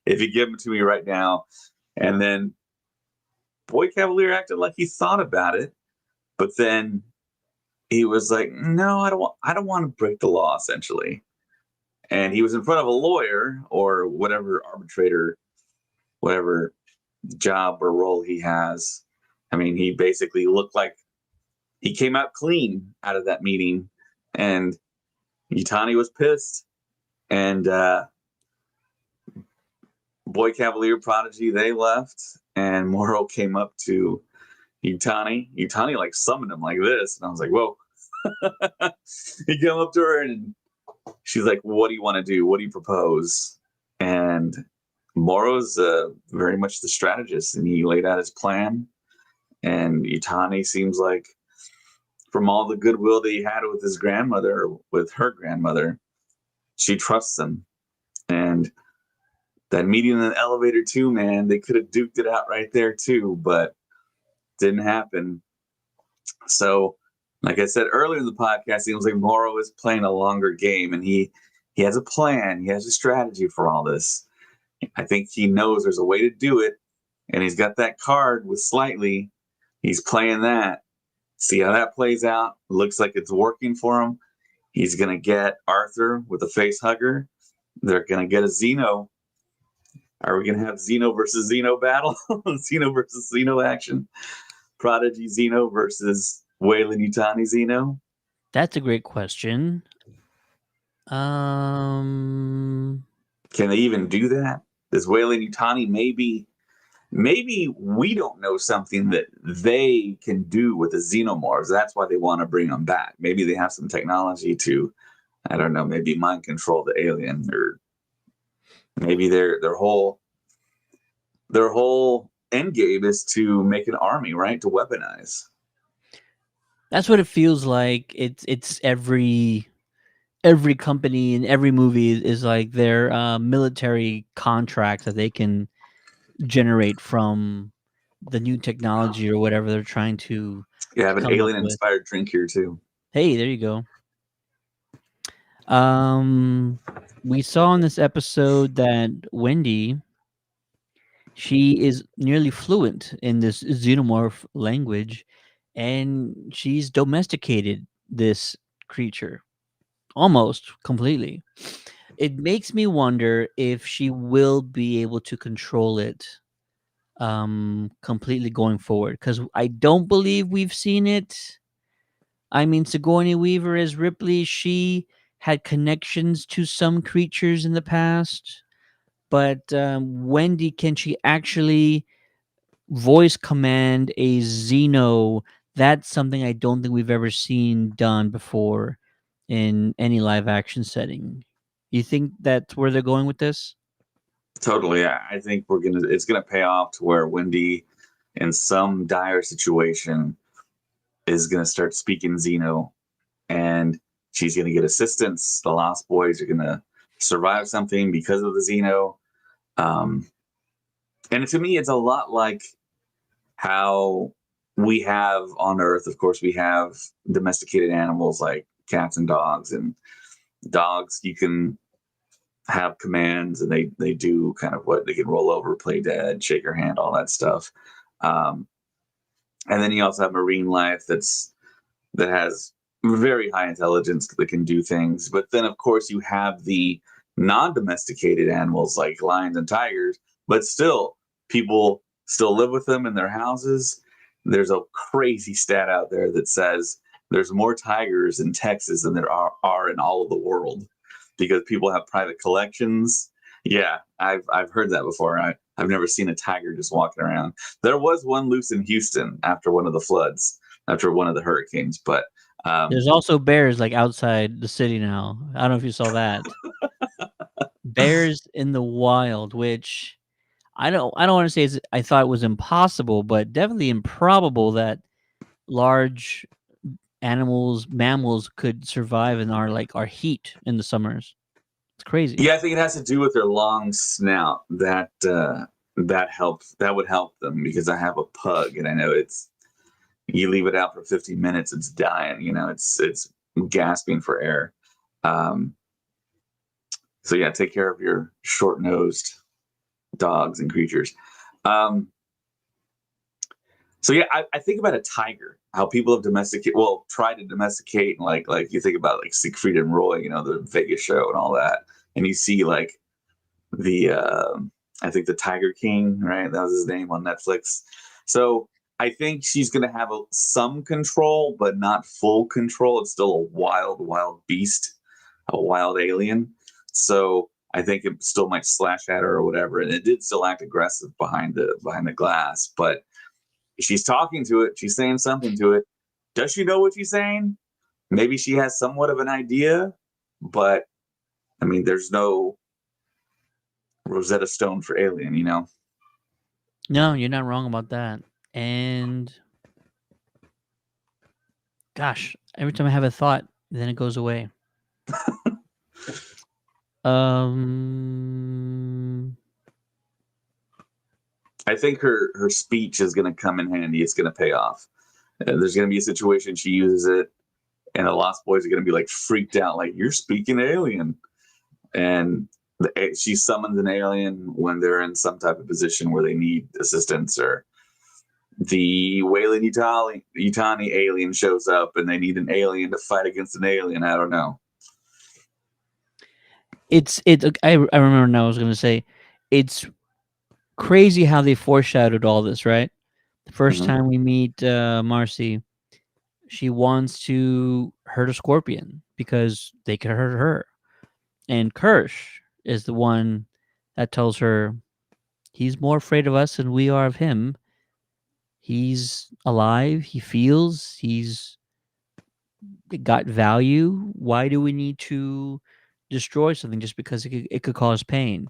if you give them to me right now. And then Boy Cavalier acted like he thought about it. But then he was like, no, I don't want to break the law, essentially. And he was in front of a lawyer or whatever arbitrator, whatever job or role he has. I mean, he basically looked like he came out clean out of that meeting. And Yutani was pissed. And Boy Cavalier Prodigy, they left, and Moro came up to Utani. Utani like summoned him like this, and I was like, "Whoa!" He came up to her, and she's like, "What do you want to do? What do you propose?" And Moro's very much the strategist, and he laid out his plan. And Utani seems like, from all the goodwill that he had with his grandmother, with her grandmother, she trusts him. And that meeting in the elevator too, man, they could have duked it out right there too, but didn't happen. So, like I said earlier in the podcast, it seems like Moro is playing a longer game, and he has a plan, he has a strategy for all this. I think he knows there's a way to do it, and he's got that card with Slightly. He's playing that. See how that plays out. Looks like it's working for him. He's gonna get Arthur with a face hugger. They're gonna get a Xeno. Are we gonna have Xeno versus Xeno battle? Xeno versus Xeno action. Prodigy Xeno versus Wayland Utani Xeno. That's a great question. Can they even do that? Does Wayland Utani maybe we don't know something that they can do with the Xenomorphs? That's why they want to bring them back. Maybe they have some technology to, I don't know, maybe mind control the alien, or maybe their whole end game is to make an army, right? To weaponize. That's what it feels like. It's every company in every movie is like their military contracts that they can generate from the new technology or whatever they're trying to Yeah, I have an come up alien with. inspired drink here too. Hey, there you go. We saw in this episode that Wendy, she is nearly fluent in this xenomorph language, and she's domesticated this creature almost completely. It makes me wonder if she will be able to control it completely going forward, because I don't believe we've seen it. I mean, Sigourney Weaver as Ripley, she had connections to some creatures in the past, but Wendy, can she actually voice command a Xeno? That's something I don't think we've ever seen done before in any live action setting. You think that's where they're going with this? Totally. I think it's gonna pay off to where Wendy, in some dire situation, is gonna start speaking Xeno, and she's gonna get assistance. The Lost Boys are gonna survive something because of the Xeno. And to me, it's a lot like how we have on Earth. Of course, we have domesticated animals like cats and dogs. And dogs, you can have commands, and they do kind of what they can: roll over, play dead, shake your hand, all that stuff. Um, and then you also have marine life that has very high intelligence that can do things. But then, of course, you have the non-domesticated animals like lions and tigers, but still, people still live with them in their houses. There's a crazy stat out there that says there's more tigers in Texas than there are in all of the world, because people have private collections. Yeah, I've heard that before. I've never seen a tiger just walking around. There was one loose in Houston after one of the floods, after one of the hurricanes, but There's also bears like outside the city now. I don't know if you saw that. Bears in the wild, which I don't want to say I thought it was impossible, but definitely improbable that large animals, mammals could survive in our heat in the summers. It's crazy. yeah, I think it has to do with their long snout. That would help them, because I have a pug, and I know it's, you leave it out for 15 minutes, it's dying. It's gasping for air. Um, so yeah, take care of your short nosed dogs and creatures. Um, so yeah, I think about a tiger. How people have tried to domesticate, and like you think about like Siegfried and Roy, the Vegas show and all that, and you see like the I think the Tiger King, right? That was his name on Netflix. So I think she's going to have some control, but not full control. It's still a wild, wild beast, a wild alien. So I think it still might slash at her or whatever, and it did still act aggressive behind the glass. But she's talking to it, she's saying something to it. Does she know what she's saying? Maybe she has somewhat of an idea, but I mean, there's no Rosetta Stone for Alien, you know? No, you're not wrong about that. And gosh, every time I have a thought, then it goes away. Um, I think her speech is going to come in handy. It's going to pay off. There's going to be a situation she uses it, and the Lost Boys are going to be like freaked out, like you're speaking alien, and she summons an alien when they're in some type of position where they need assistance, or the Weyland Yutani alien shows up and they need an alien to fight against an alien. I don't know. it's I remember now. I was going to say, it's crazy how they foreshadowed all this, right? The first Mhm. time we meet Marcy, she wants to hurt a scorpion because they could hurt her. And Kirsch is the one that tells her he's more afraid of us than we are of him. He's alive, he feels, he's got value. Why do we need to destroy something just because it could cause pain?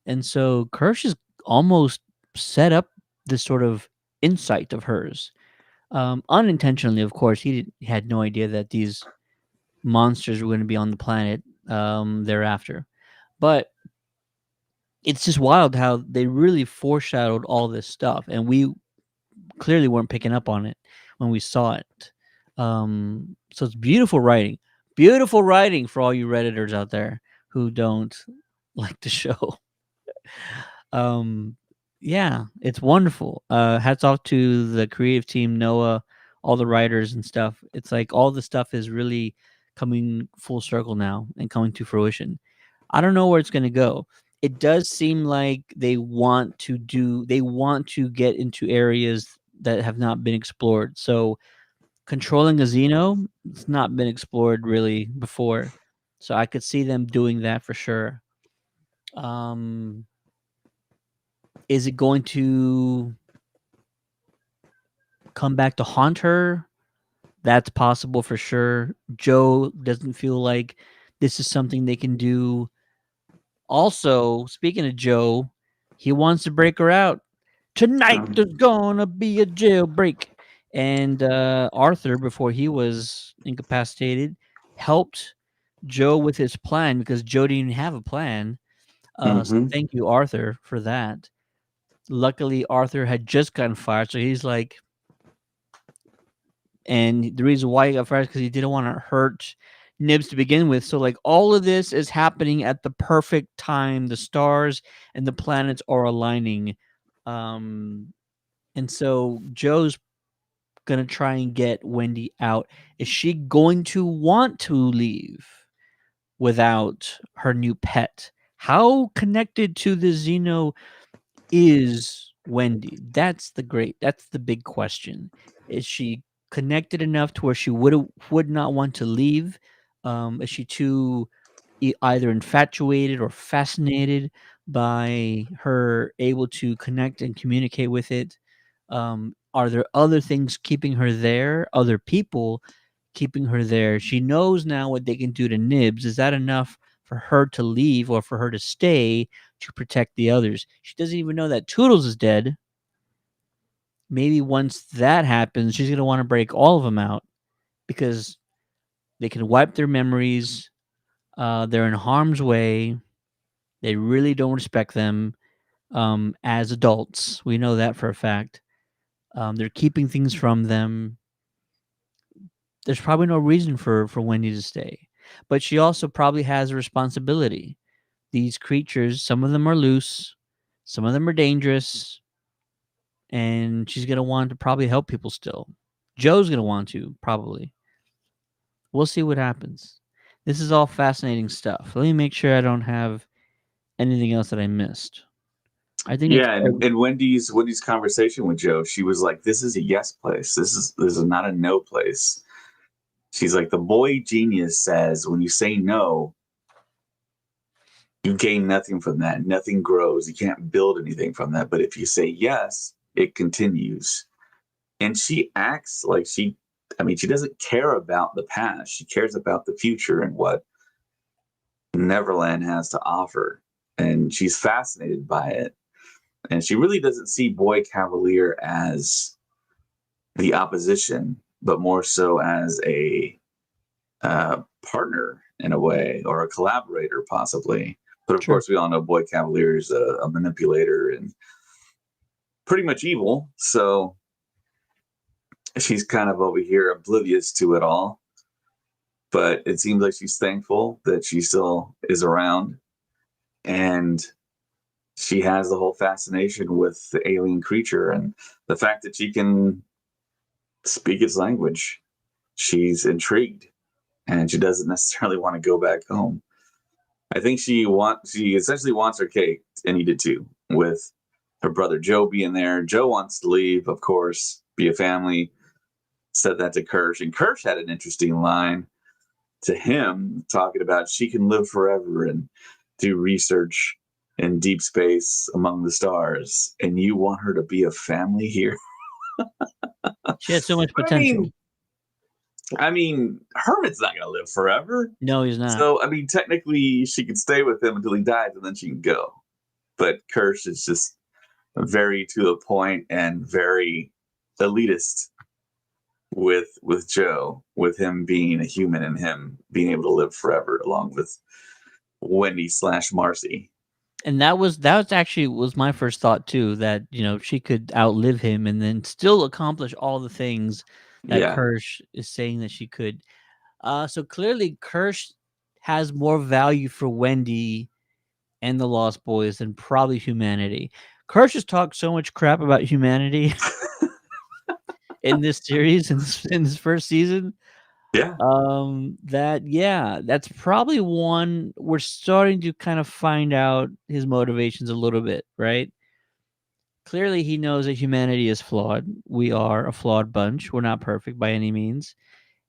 And so Kirsch is almost set up this sort of insight of hers. Unintentionally, of course, he had no idea that these monsters were going to be on the planet thereafter. But it's just wild how they really foreshadowed all this stuff, and we clearly weren't picking up on it when we saw it. So it's beautiful writing for all you redditors out there who don't like the show. um, yeah, it's wonderful. Hats off to the creative team, Noah, all the writers and stuff. It's like all the stuff is really coming full circle now and coming to fruition. I don't know where it's going to go. It does seem like they want to get into areas that have not been explored. So controlling a Xeno, it's not been explored really before. So I could see them doing that for sure. Um, is it going to come back to haunt her? That's possible for sure. Joe doesn't feel like this is something they can do. Also, speaking of Joe, he wants to break her out. Tonight Um, there's gonna be a jailbreak. And Arthur, before he was incapacitated, helped Joe with his plan because Joe didn't even have a plan. So mhm. thank you, Arthur, for that. Luckily, Arthur had just gotten fired, so he's like, and the reason why he got fired is because he didn't want to hurt Nibs to begin with. So, like, all of this is happening at the perfect time. The stars and the planets are aligning. Um, and so Joe's gonna try and get Wendy out. Is she going to want to leave without her new pet? How connected to the Xeno is Wendy? That's the big question. Is she connected enough to where she would not want to leave? Is she too either infatuated or fascinated by her able to connect and communicate with it? Are there other things keeping her there? Other people keeping her there? She knows now what they can do to Nibs. Is that enough for her to leave or for her to stay to protect the others? She doesn't even know that Toodles is dead. Maybe once that happens, she's going to want to break all of them out because they can wipe their memories. They're in harm's way. They really don't respect them as adults. We know that for a fact. They're keeping things from them. There's probably no reason for Wendy to stay, but she also probably has a responsibility. These creatures, some of them are loose, some of them are dangerous, and she's gonna want to probably help people still. Joe's gonna want to probably. We'll see what happens. This is all fascinating stuff. Let me make sure I don't have anything else that I missed. I think it's Yeah, and Wendy's conversation with Joe, she was like, "This is a yes place. This is not a no place." She's like, "The boy genius says when you say no, you gain nothing from that. Nothing grows. You can't build anything from that. But if you say yes, it continues. And she acts like she doesn't care about the past. She cares about the future and what Neverland has to offer. And she's fascinated by it. And she really doesn't see Boy Cavalier as the opposition, but more so as a partner in a way, or a collaborator possibly. But of Sure. course, we all know Boy Cavalier is a manipulator and pretty much evil. So she's kind of over here oblivious to it all. But it seems like she's thankful that she still is around. And she has the whole fascination with the alien creature and the fact that she can speak its language. She's intrigued and she doesn't necessarily want to go back home. I think she essentially wants her cake and eat it too, with her brother Joe being there. Joe wants to leave, of course, be a family. Said that to Kirsch, and Kirsch had an interesting line to him talking about she can live forever and do research in deep space among the stars, and you want her to be a family here. She has so much But potential. I mean, Hermit's not going to live forever. No, he's not. So, I mean, technically, she could stay with him until he dies, and then she can go. But Kirsch is just very to the point and very elitist with Joe, with him being a human and him being able to live forever, along with Wendy/Marcy. And that was actually was my first thought too, that she could outlive him and then still accomplish all the things that Yeah, Kirsch is saying that she could. So clearly Kirsch has more value for Wendy and the Lost Boys than probably humanity. Kirsch has talked so much crap about humanity in this series, in this first season, yeah, that yeah, that's probably one we're starting to kind of find out his motivations a little bit, right? Clearly he knows that humanity is flawed. We are a flawed bunch. We're not perfect by any means.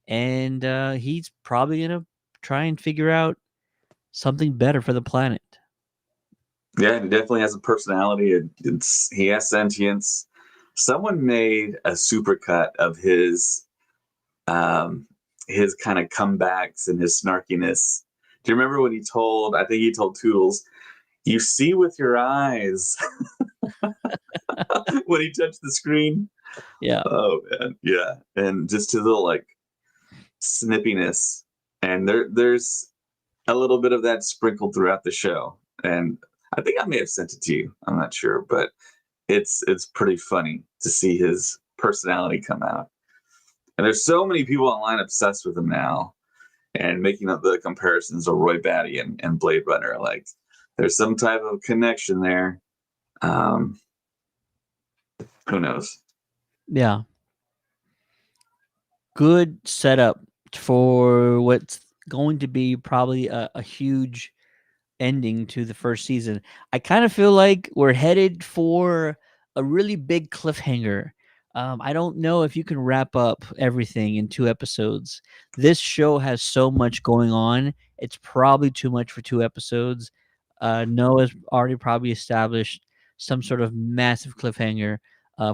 And he's probably going to try and figure out something better for the planet. yeah. He definitely has a personality. He has sentience. Someone made a supercut of his kind of comebacks and his snarkiness. Do you remember when he told? I think he told Toodles, "You see with your eyes," when he touched the screen. Yeah. Oh man, yeah, and just his little like snippiness, and there's a little bit of that sprinkled throughout the show, and I think I may have sent it to you. I'm not sure, but it's pretty funny to see his personality come out. And there's so many people online obsessed with him now, and making up the comparisons of Roy Batty and Blade Runner. Like, there's some type of connection there. Um, who knows? Yeah. Good setup for what's going to be probably a huge ending to the first season. I kind of feel like we're headed for a really big cliffhanger. I don't know if you can wrap up everything in 2 episodes. This show has so much going on. It's probably too much for 2 episodes. Noah's already probably established some sort of massive cliffhanger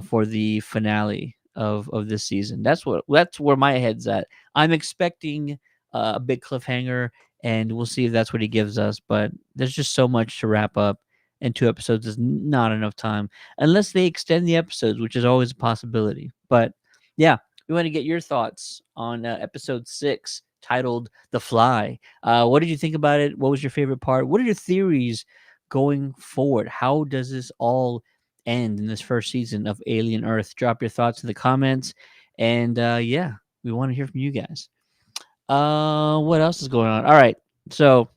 for the finale of this season. That's where my head's at. I'm expecting a big cliffhanger, and we'll see if that's what he gives us. But there's just so much to wrap up, and 2 episodes is not enough time unless they extend the episodes, which is always a possibility. But yeah, we want to get your thoughts on episode 6, titled "The Fly." What did you think about it? What was your favorite part? What are your theories going forward? How does this all end in this first season of Alien Earth? Drop your thoughts in the comments, and yeah, we want to hear from you guys. What else is going on? All right. So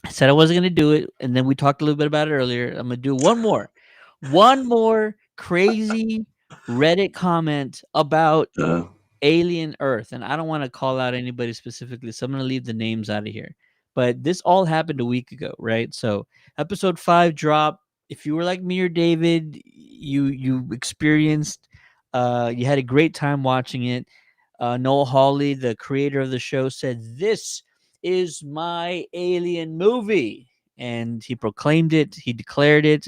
I said I wasn't gonna do it, and then we talked a little bit about it earlier. I'm gonna do one more crazy Reddit comment about Uh, Alien Earth, and I don't want to call out anybody specifically, so I'm gonna leave the names out of here. But this all happened a week ago, right? So episode 5 dropped. If you were like me or David, you experienced, you had a great time watching it. Noel Hawley, the creator of the show, said, "This is my Alien movie." and he proclaimed it, he declared it,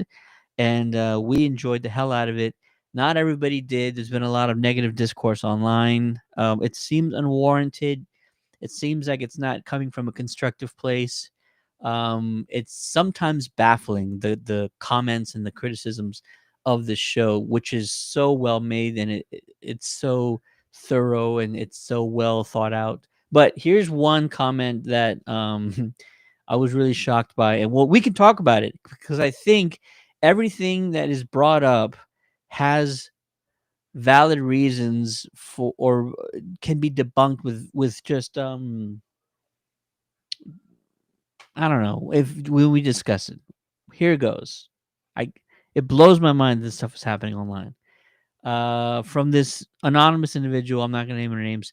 and we enjoyed the hell out of it. Not everybody did. There's been a lot of negative discourse online. It seems unwarranted. It seems like it's not coming from a constructive place. It's sometimes baffling, the comments and the criticisms of the show, which is so well made, and it's so thorough, and it's so well thought out. But here's one comment that I was really shocked by, and well, we can talk about it because I think everything that is brought up has valid reasons for, or can be debunked with just I don't know if when we discuss it. Here it goes. I It blows my mind this stuff is happening online. From this anonymous individual, I'm not going to name their names.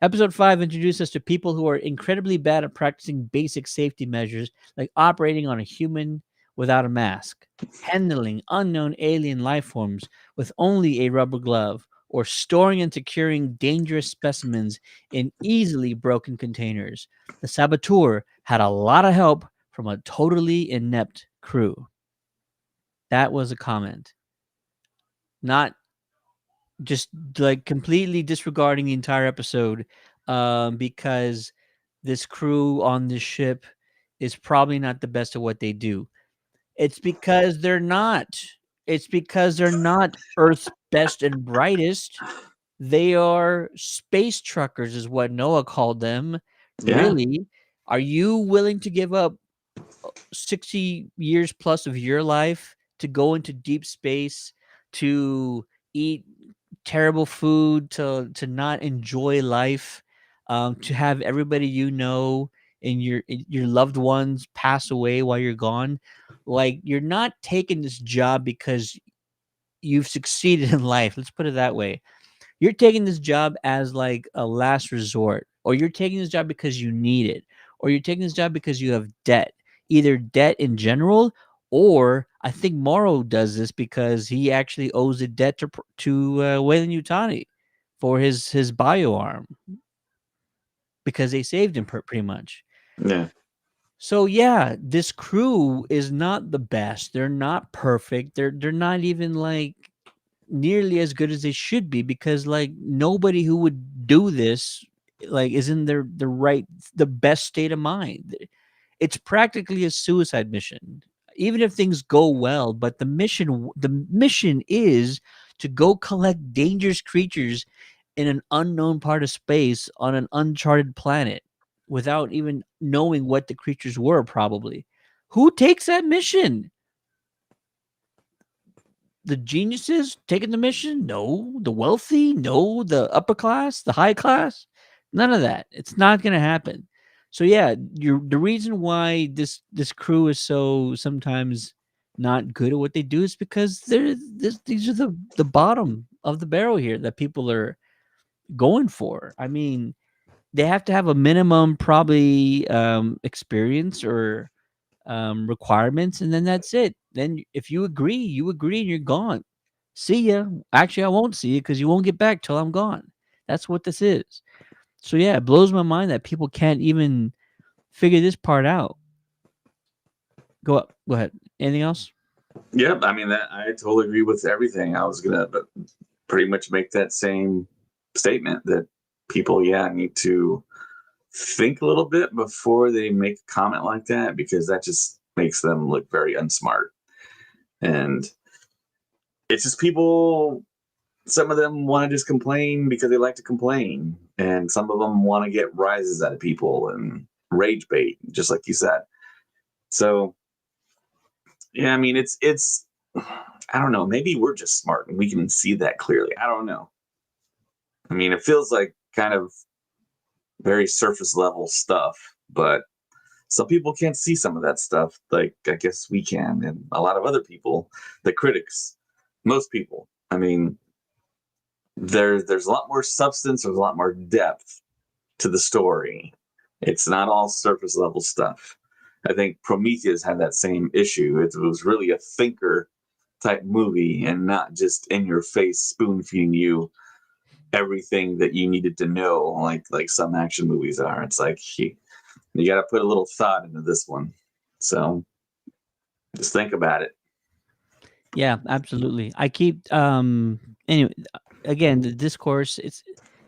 Episode 5 introduced us to people who are incredibly bad at practicing basic safety measures, like operating on a human without a mask, handling unknown alien life forms with only a rubber glove, or storing and securing dangerous specimens in easily broken containers. The saboteur had a lot of help from a totally inept crew. That was a comment. Not just like completely disregarding the entire episode, because this crew on this ship is probably not the best at what they do. It's because they're not. It's because they're not Earth's best and brightest. They are space truckers, is what Noah called them. Yeah. Really? Are you willing to give up 60 years plus of your life to go into deep space, to eat terrible food, to not enjoy life, to have everybody you know and your loved ones pass away while you're gone? Like, you're not taking this job because you've succeeded in life. Let's put it that way. You're taking this job as like a last resort, or you're taking this job because you need it, or you're taking this job because you have debt, either debt in general, or I think Morrow does this because he actually owes a debt to Wayland Utani for his bio arm, because they saved him pretty much. Yeah. So yeah, this crew is not the best. They're not perfect. They're not even like nearly as good as they should be, because like nobody who would do this like is in the best state of mind. It's practically a suicide mission, even if things go well. But the mission is to go collect dangerous creatures in an unknown part of space on an uncharted planet without even knowing what the creatures were, probably. Who takes that mission? The geniuses taking the mission? No. The wealthy? No. The upper class? The high class? None of that. It's not going to happen. So yeah, the reason why this crew is so sometimes not good at what they do is because these are the bottom of the barrel here that people are going for. I mean, they have to have a minimum probably experience or requirements, and then that's it. Then if you agree, you agree, and you're gone. See ya. Actually, I won't see you because you won't get back till I'm gone. That's what this is. So yeah, it blows my mind that people can't even figure this part out. Go up. Go ahead. Anything else? Yep. I mean, that I totally agree with everything. I was gonna, but pretty much make that same statement that people, yeah, need to think a little bit before they make a comment like that, because that just makes them look very unsmart. And it's just people, some of them want to just complain because they like to complain, and some of them want to get rises out of people and rage bait, just like you said. So yeah, I mean, it's I don't know, maybe we're just smart and we can see that clearly. I don't know. I mean, it feels like kind of very surface level stuff, but some people can't see some of that stuff like I guess we can, and a lot of other people, the critics, most people. I mean, there's a lot more substance, there's a lot more depth to the story. It's not all surface level stuff. I think Prometheus had that same issue. It was really a thinker type movie and not just in your face spoon feeding you everything that you needed to know, like some action movies are. It's like you got to put a little thought into this one. So Just think about it. Yeah, absolutely. I keep anyway, again, the discourse, it's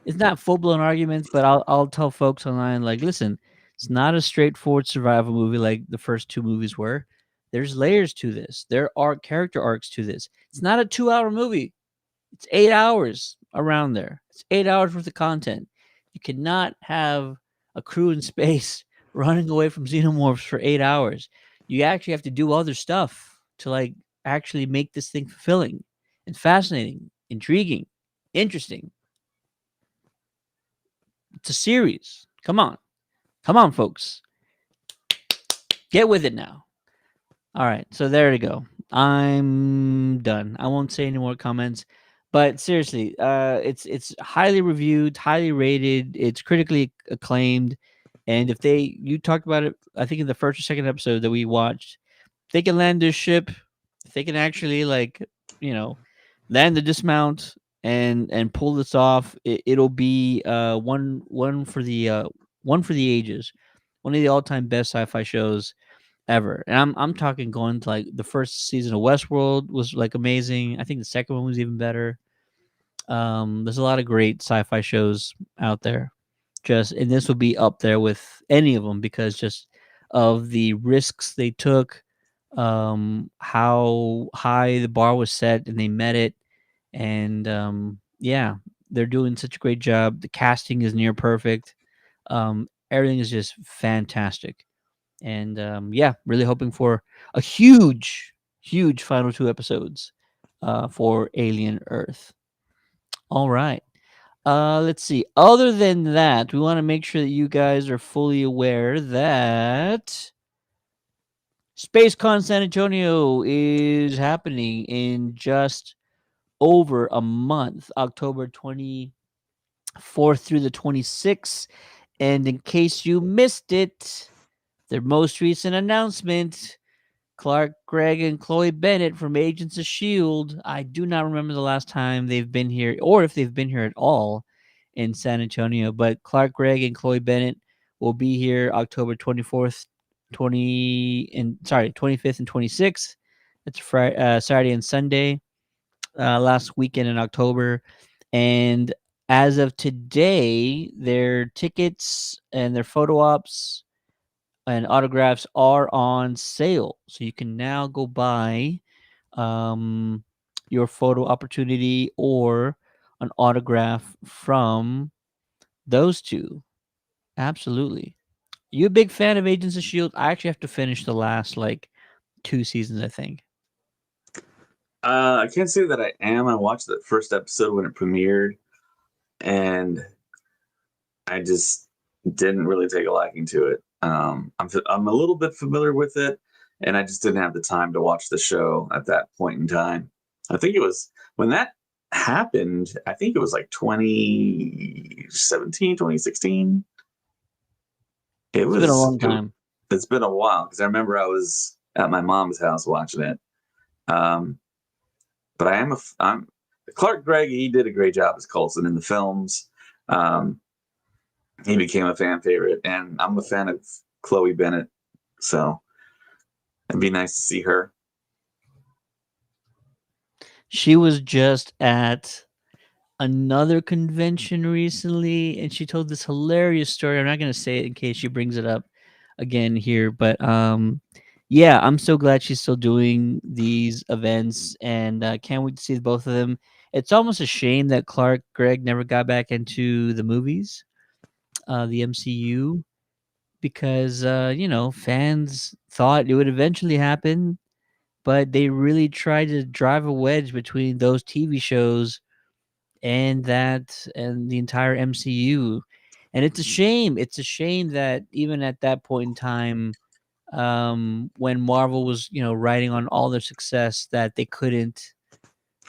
not full-blown arguments, but I'll tell folks online, like, listen, it's not a straightforward survival movie like the first two movies were. There's layers to this. There are character arcs to this. It's not a 2-hour movie. It's 8 hours around there. It's 8 hours worth of content. You cannot have a crew in space running away from xenomorphs for 8 hours. You actually have to do other stuff to like actually make this thing fulfilling and fascinating, intriguing, interesting. It's a series. Come on. Come on, folks. Get with it now. All right, so there you go. I'm done. I won't say any more comments. But seriously, it's highly reviewed, highly rated. It's critically acclaimed, and if you talked about it, I think in the first or second episode that we watched, if they can land this ship, if they can actually like you know land the dismount and pull this off, it'll be one for the ages, one of the all time best sci-fi shows ever. And I'm talking going to like the first season of Westworld was like amazing. I think the second one was even better. There's a lot of great sci-fi shows out there. Just and this will be up there with any of them because just of the risks they took, how high the bar was set and they met it, and yeah, they're doing such a great job. The casting is near perfect. Everything is just fantastic. And yeah, really hoping for a huge final two episodes for Alien Earth. All right. Let's see. Other than that, we want to make sure that you guys are fully aware that SpaceCon San Antonio is happening in just over a month, October 24th through the 26th. And in case you missed it, their most recent announcement, Clark Gregg and Chloe Bennett from Agents of S.H.I.E.L.D. I do not remember the last time they've been here or if they've been here at all in San Antonio, but Clark Gregg and Chloe Bennett will be here October 24th, 25th and 26th. It's Friday, Saturday and Sunday, last weekend in October. And as of today, their tickets and their photo ops and autographs are on sale. So you can now go buy um, your photo opportunity or an autograph from those two. Absolutely. You a big fan of Agents of Shield? I actually have to finish the last like two seasons, I think. I can't say that I am. I watched the first episode when it premiered, and I just didn't really take a liking to it. I'm a little bit familiar with it, and I just didn't have the time to watch the show at that point in time. I think it was when that happened. I think it was like 2017, 2016. It It's been a was. long time. It's been a while because I remember I was at my mom's house watching it. Um, but I'm Clark Gregg. He did a great job as Coulson in the films. Um, he became a fan favorite, and I'm a fan of Chloe Bennett, so it'd be nice to see her. She was just at another convention recently and she told this hilarious story. I'm not going to say it in case she brings it up again here, but yeah, I'm so glad she's still doing these events and can't wait to see both of them. It's almost a shame that Clark Gregg never got back into the movies, the MCU, because fans thought it would eventually happen, but they really tried to drive a wedge between those TV shows and the entire MCU. And it's a shame. It's a shame that even at that point in time, when Marvel was, riding on all their success, that they couldn't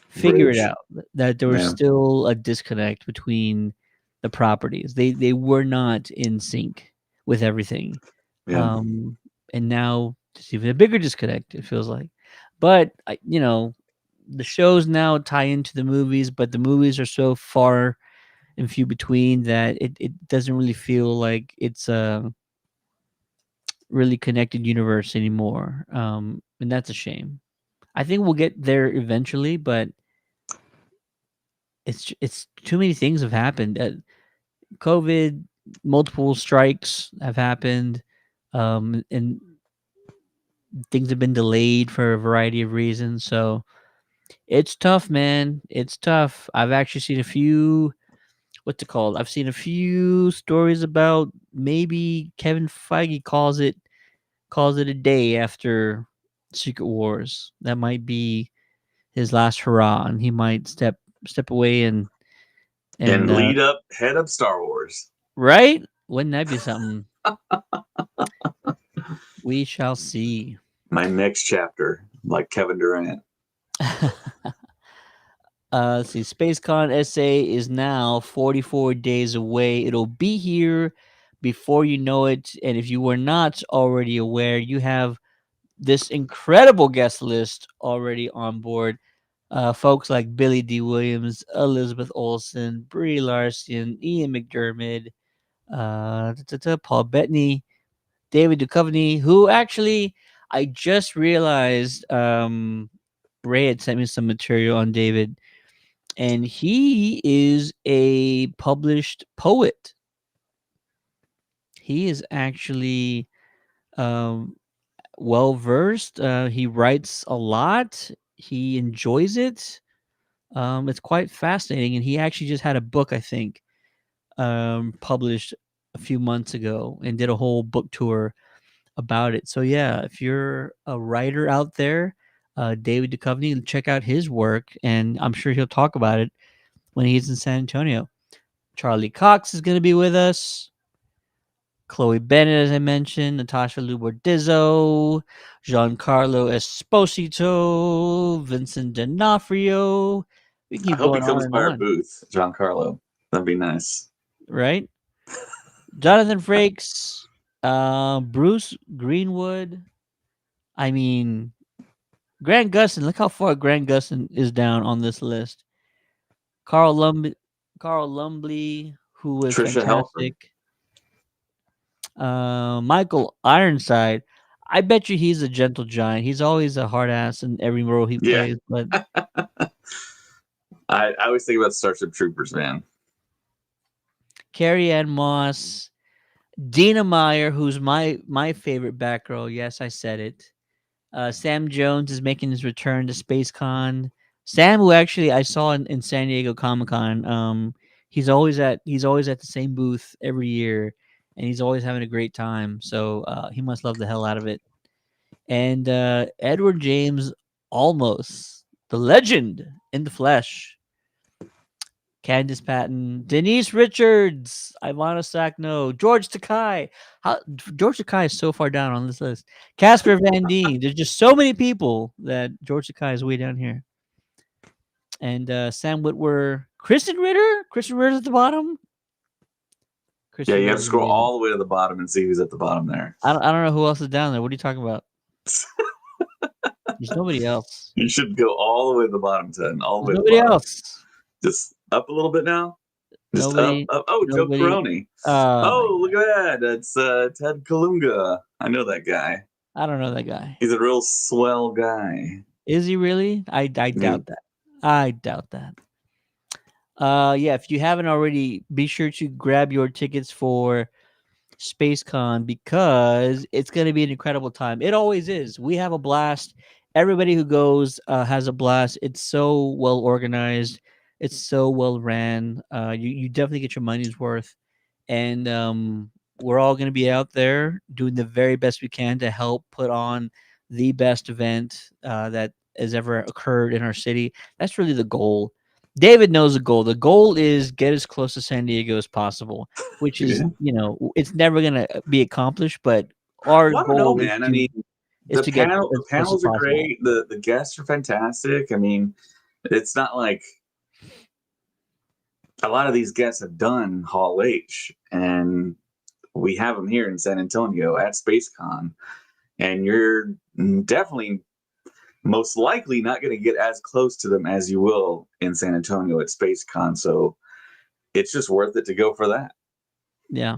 figure it Bridge. out. That there was Yeah. still a disconnect between the properties. They were not in sync with everything. Yeah. Um, and now there's even a bigger disconnect. It feels like, but the shows now tie into the movies, but the movies are so far and few between that it doesn't really feel like it's a really connected universe anymore. and that's a shame. I think we'll get there eventually, but it's too many things have happened. COVID, multiple strikes have happened, and things have been delayed for a variety of reasons. So it's tough, man. It's tough. I've actually seen a few. What's it called? I've seen a few stories about maybe Kevin Feige calls it a day after Secret Wars. That might be his last hurrah, and he might step away and And lead up, head up Star Wars. right? Wouldn't that be something? We shall see. My next chapter, like Kevin Durant. Let's see. SpaceCon SA is now 44 days away. It'll be here before you know it. And if you were not already aware, you have this incredible guest list already on board. Folks like Billy D. Williams, Elizabeth Olsen, Brie Larson, Ian McDermott, Paul Bettany, David Duchovny, who actually I just realized Ray had sent me some material on David, and he is a published poet. He is actually um, well versed. He writes a lot. He enjoys it. It's quite fascinating, and he actually just had a book, I think, published a few months ago, and did a whole book tour about it. So yeah, if you're a writer out there, David Duchovny, check out his work, and I'm sure he'll talk about it when he's in San Antonio. Charlie Cox is going to be with us. Chloe Bennett, as I mentioned, Natasha Lubordizzo, Giancarlo Esposito, Vincent D'Onofrio. We can I keep hope he going on comes and by our on, booth, Giancarlo. That'd be nice. right? Jonathan Frakes, Bruce Greenwood. I mean, Grant Gustin. Look how far Grant Gustin is down on this list. Carl Lumb, Carl Lumbly, who was Trisha Helfer. fantastic. Michael Ironside. I bet you he's a gentle giant. He's always a hard ass in every role he Yeah. plays. But I always think about Starship Troopers, man. Carrie Ann Moss, Dina Meyer, who's my favorite Batgirl. Yes, I said it. Sam Jones is making his return to SpaceCon. Sam, who actually I saw in San Diego Comic Con. He's always at the same booth every year, and he's always having a great time. So he must love the hell out of it. And Edward James Olmos, the legend in the flesh. Candice Patton, Denise Richards, Ivana Sackno, George Takai. George Takai is so far down on this list. Casper Van Dien. There's just so many people that George Takai is way down here. And Sam Witwer, Kristen Ritter. Kristen Ritter's at the bottom. Yeah, Kristen you have to Ritter's scroll amazing. all the way to the bottom and see who's at the bottom there. I don't know who else is down there. What are you talking about? There's nobody else. You should go all the way to the bottom, Ted. All the way There's to the nobody bottom. else. Just up a little bit now. Just up, Nobody. up. Oh, Joe Nobody. Caroni. Oh my Oh, look god. at that. That's Ted Kalunga. I know that guy. I don't know that guy. He's a real swell guy. Is he really? I Yeah. doubt that. I doubt that. Yeah, if you haven't already, be sure to grab your tickets for SpaceCon because it's going to be an incredible time. It always is. We have a blast. Everybody who goes has a blast. It's so well organized. It's so well ran. You definitely get your money's worth, and we're all going to be out there doing the very best we can to help put on the best event that has ever occurred in our city. That's really the goal. David knows the goal. The goal is get as close to San Diego as possible, which is, Yeah. it's never gonna be accomplished, but our Well, I don't know, goal man. I mean, is to get the as close as panels are possible. great. The guests are fantastic. I mean, it's not like a lot of these guests have done Hall H, and we have them here in San Antonio at SpaceCon, and you're definitely most likely not going to get as close to them as you will in San Antonio at SpaceCon. So it's just worth it to go for that. Yeah.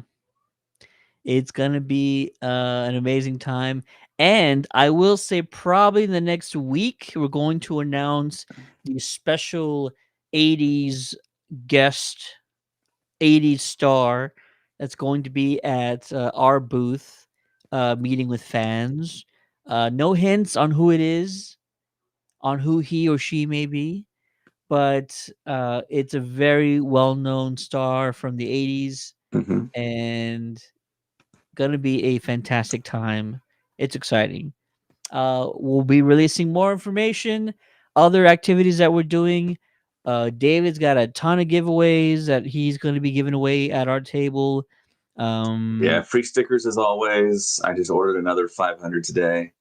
It's gonna be an amazing time. And I will say, probably in the next week, we're going to announce the special 80s guest, 80s star that's going to be at our booth, meeting with fans. No hints on who it is, on who he or she may be, but it's a very well known star from the 80s Hmm. and going to be a fantastic time. It's exciting. We'll be releasing more information, other activities that we're doing. David's got a ton of giveaways that he's going to be giving away at our table. Yeah, Um, free stickers as always. I just ordered another 500 today.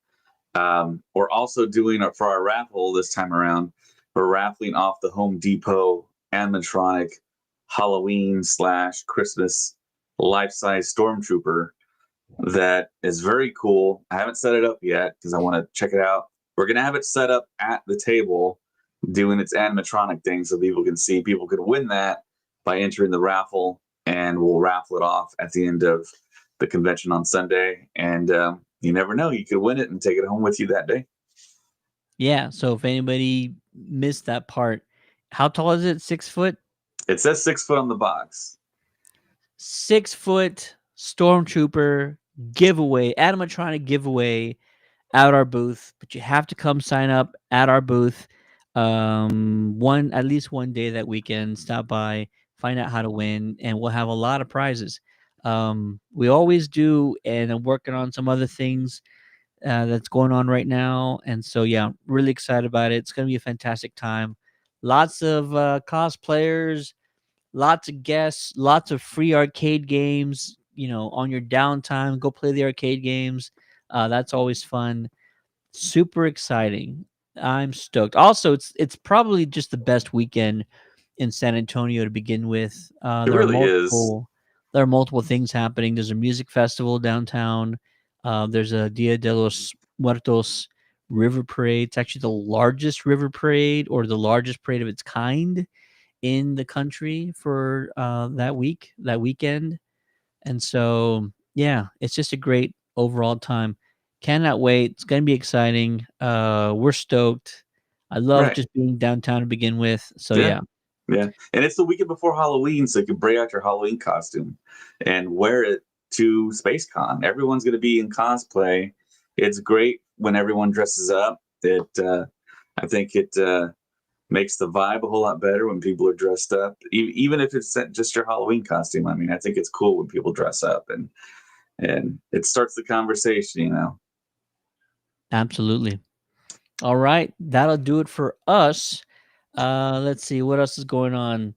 We're also doing for our raffle this time around. We're raffling off the Home Depot animatronic Halloween / Christmas life-size Stormtrooper that is very cool. I haven't set it up yet because I want to check it out. We're gonna have it set up at the table, doing its animatronic thing, so people can see. People could win that by entering the raffle, and we'll raffle it off at the end of the convention on Sunday. And you never know, you could win it and take it home with you that day. yeah. So if anybody missed that part, how tall is it? 6 foot? It says 6 foot on the box. 6 foot stormtrooper giveaway, animatronic giveaway at our booth. But you have to come sign up at our booth. One at least one day that weekend. Stop by, find out how to win, and we'll have a lot of prizes. We always do, and I'm working on some other things that's going on right now. And so, yeah, I'm really excited about it. It's going to be a fantastic time. Lots of cosplayers, lots of guests, lots of free arcade games. On your downtime, go play the arcade games. That's always fun. Super exciting. I'm stoked. Also, it's probably just the best weekend in San Antonio to begin with. It really is. There are multiple things happening. There's a music festival downtown. There's a Dia de los Muertos river parade. It's actually the largest river parade or the largest parade of its kind in the country for that weekend. And so, yeah, it's just a great overall time. Cannot wait. It's going to be exciting. We're stoked. I love Right. just being downtown to begin with. So, Yeah. yeah. Yeah. And it's the weekend before Halloween, so you can break out your Halloween costume and wear it to SpaceCon. Everyone's going to be in cosplay. It's great when everyone dresses up. I think it makes the vibe a whole lot better when people are dressed up, even if it's just your Halloween costume. I mean, I think it's cool when people dress up, and it starts the conversation, you know. Absolutely. All right. That'll do it for us. Let's see what else is going on.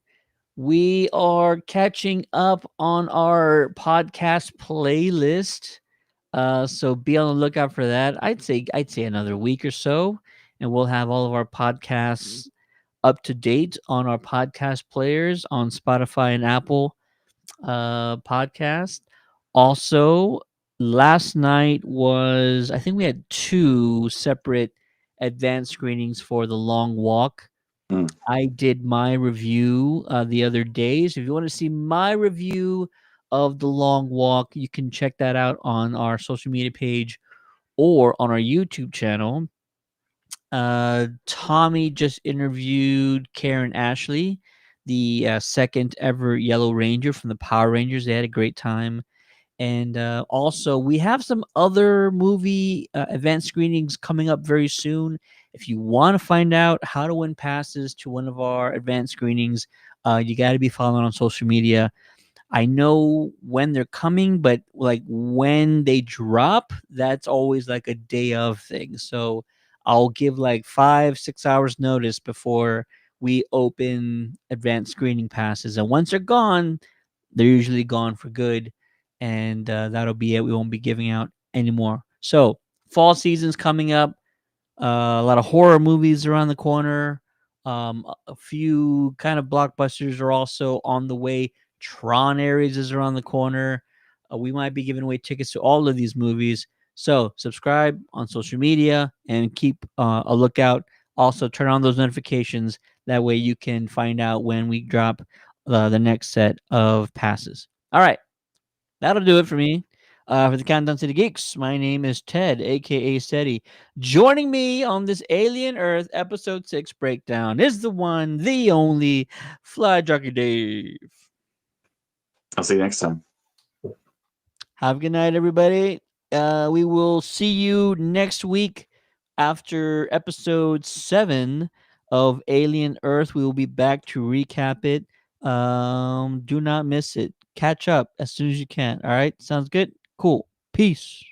We are catching up on our podcast playlist. So be on the lookout for that. I'd say another week or so, and we'll have all of our podcasts up to date on our podcast players on Spotify and Apple podcast. Also, last night was, I think we had two separate advanced screenings for The Long Walk. Mm. I did my review the other day. So if you want to see my review of The Long Walk, you can check that out on our social media page or on our YouTube channel. Tommy just interviewed Karen Ashley, the second ever Yellow Ranger from the Power Rangers. They had a great time. And also, we have some other movie event screenings coming up very soon. If you want to find out how to win passes to one of our event screenings, you got to be following on social media. I know when they're coming, but like when they drop, that's always like a day of thing. So I'll give like 5-6 hours notice before we open advanced screening passes. And once they're gone, they're usually gone for good. And that'll be it. We won't be giving out anymore. So fall season's coming up. A lot of horror movies around the corner. A few kind of blockbusters are also on the way. Tron Ares is around the corner. We might be giving away tickets to all of these movies. So subscribe on social media and keep a lookout. Also, turn on those notifications. That way you can find out when we drop the next set of passes. All right. That'll do it for me. For the Countdown City Geeks, my name is Ted, aka Steady. Joining me on this Alien Earth Episode 6 breakdown is the one, the only Fly Jockey Dave. I'll see you next time. Have a good night, everybody. We will see you next week after episode 7 of Alien Earth. We will be back to recap it. Do not miss it. Catch up as soon as you can. All right. Sounds good. Cool. Peace.